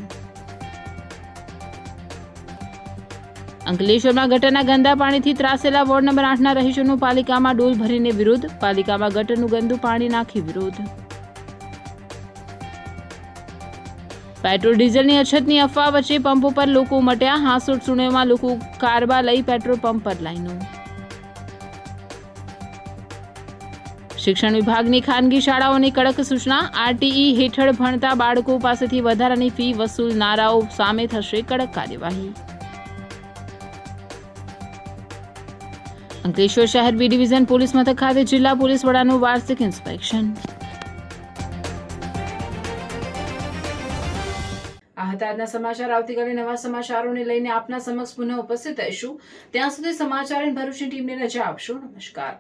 અંકલેશ્વરમાં ગટરના ગંદા પાણીથી ત્રાસેલા વોર્ડ નંબર 8ના રહીશોનો પાલિકામાં ડોલ ભરીને વિરોધ. પાલિકામાં ગટરનું ગંદુ પાણી નાખી વિરોધ. પેટ્રોલ ડીઝલની અછતની અફવા વચ્ચે પંપો પર લોકો ઉમટ્યા. હાંસોટ સુણેમાં લોકો કારબા લઈ પેટ્રોલ પંપ પર લાઈનો. શિક્ષણ વિભાગની ખાનગી શાળાઓની કડક સૂચના. RTE હેઠળ ભણતા બાળકો પાસેથી વધારાની ફી વસૂલનારાઓ સામે થશે કડક કાર્યવાહી. અંકલેશ્વર શહેર B ડિવિઝન પોલીસ મથક ખાતે જિલ્લા પોલીસ વડાનું વાર્ષિક ઇન્સ્પેક્શન. આ હતા આજના સમાચાર. આવતીકાલે નવા સમાચારોને લઈને આપના સમક્ષ પુનઃ ઉપસ્થિત થઈશું. ત્યાં સુધી સમાચાર ભરૂચની ટીમને રજા આપશો. નમસ્કાર.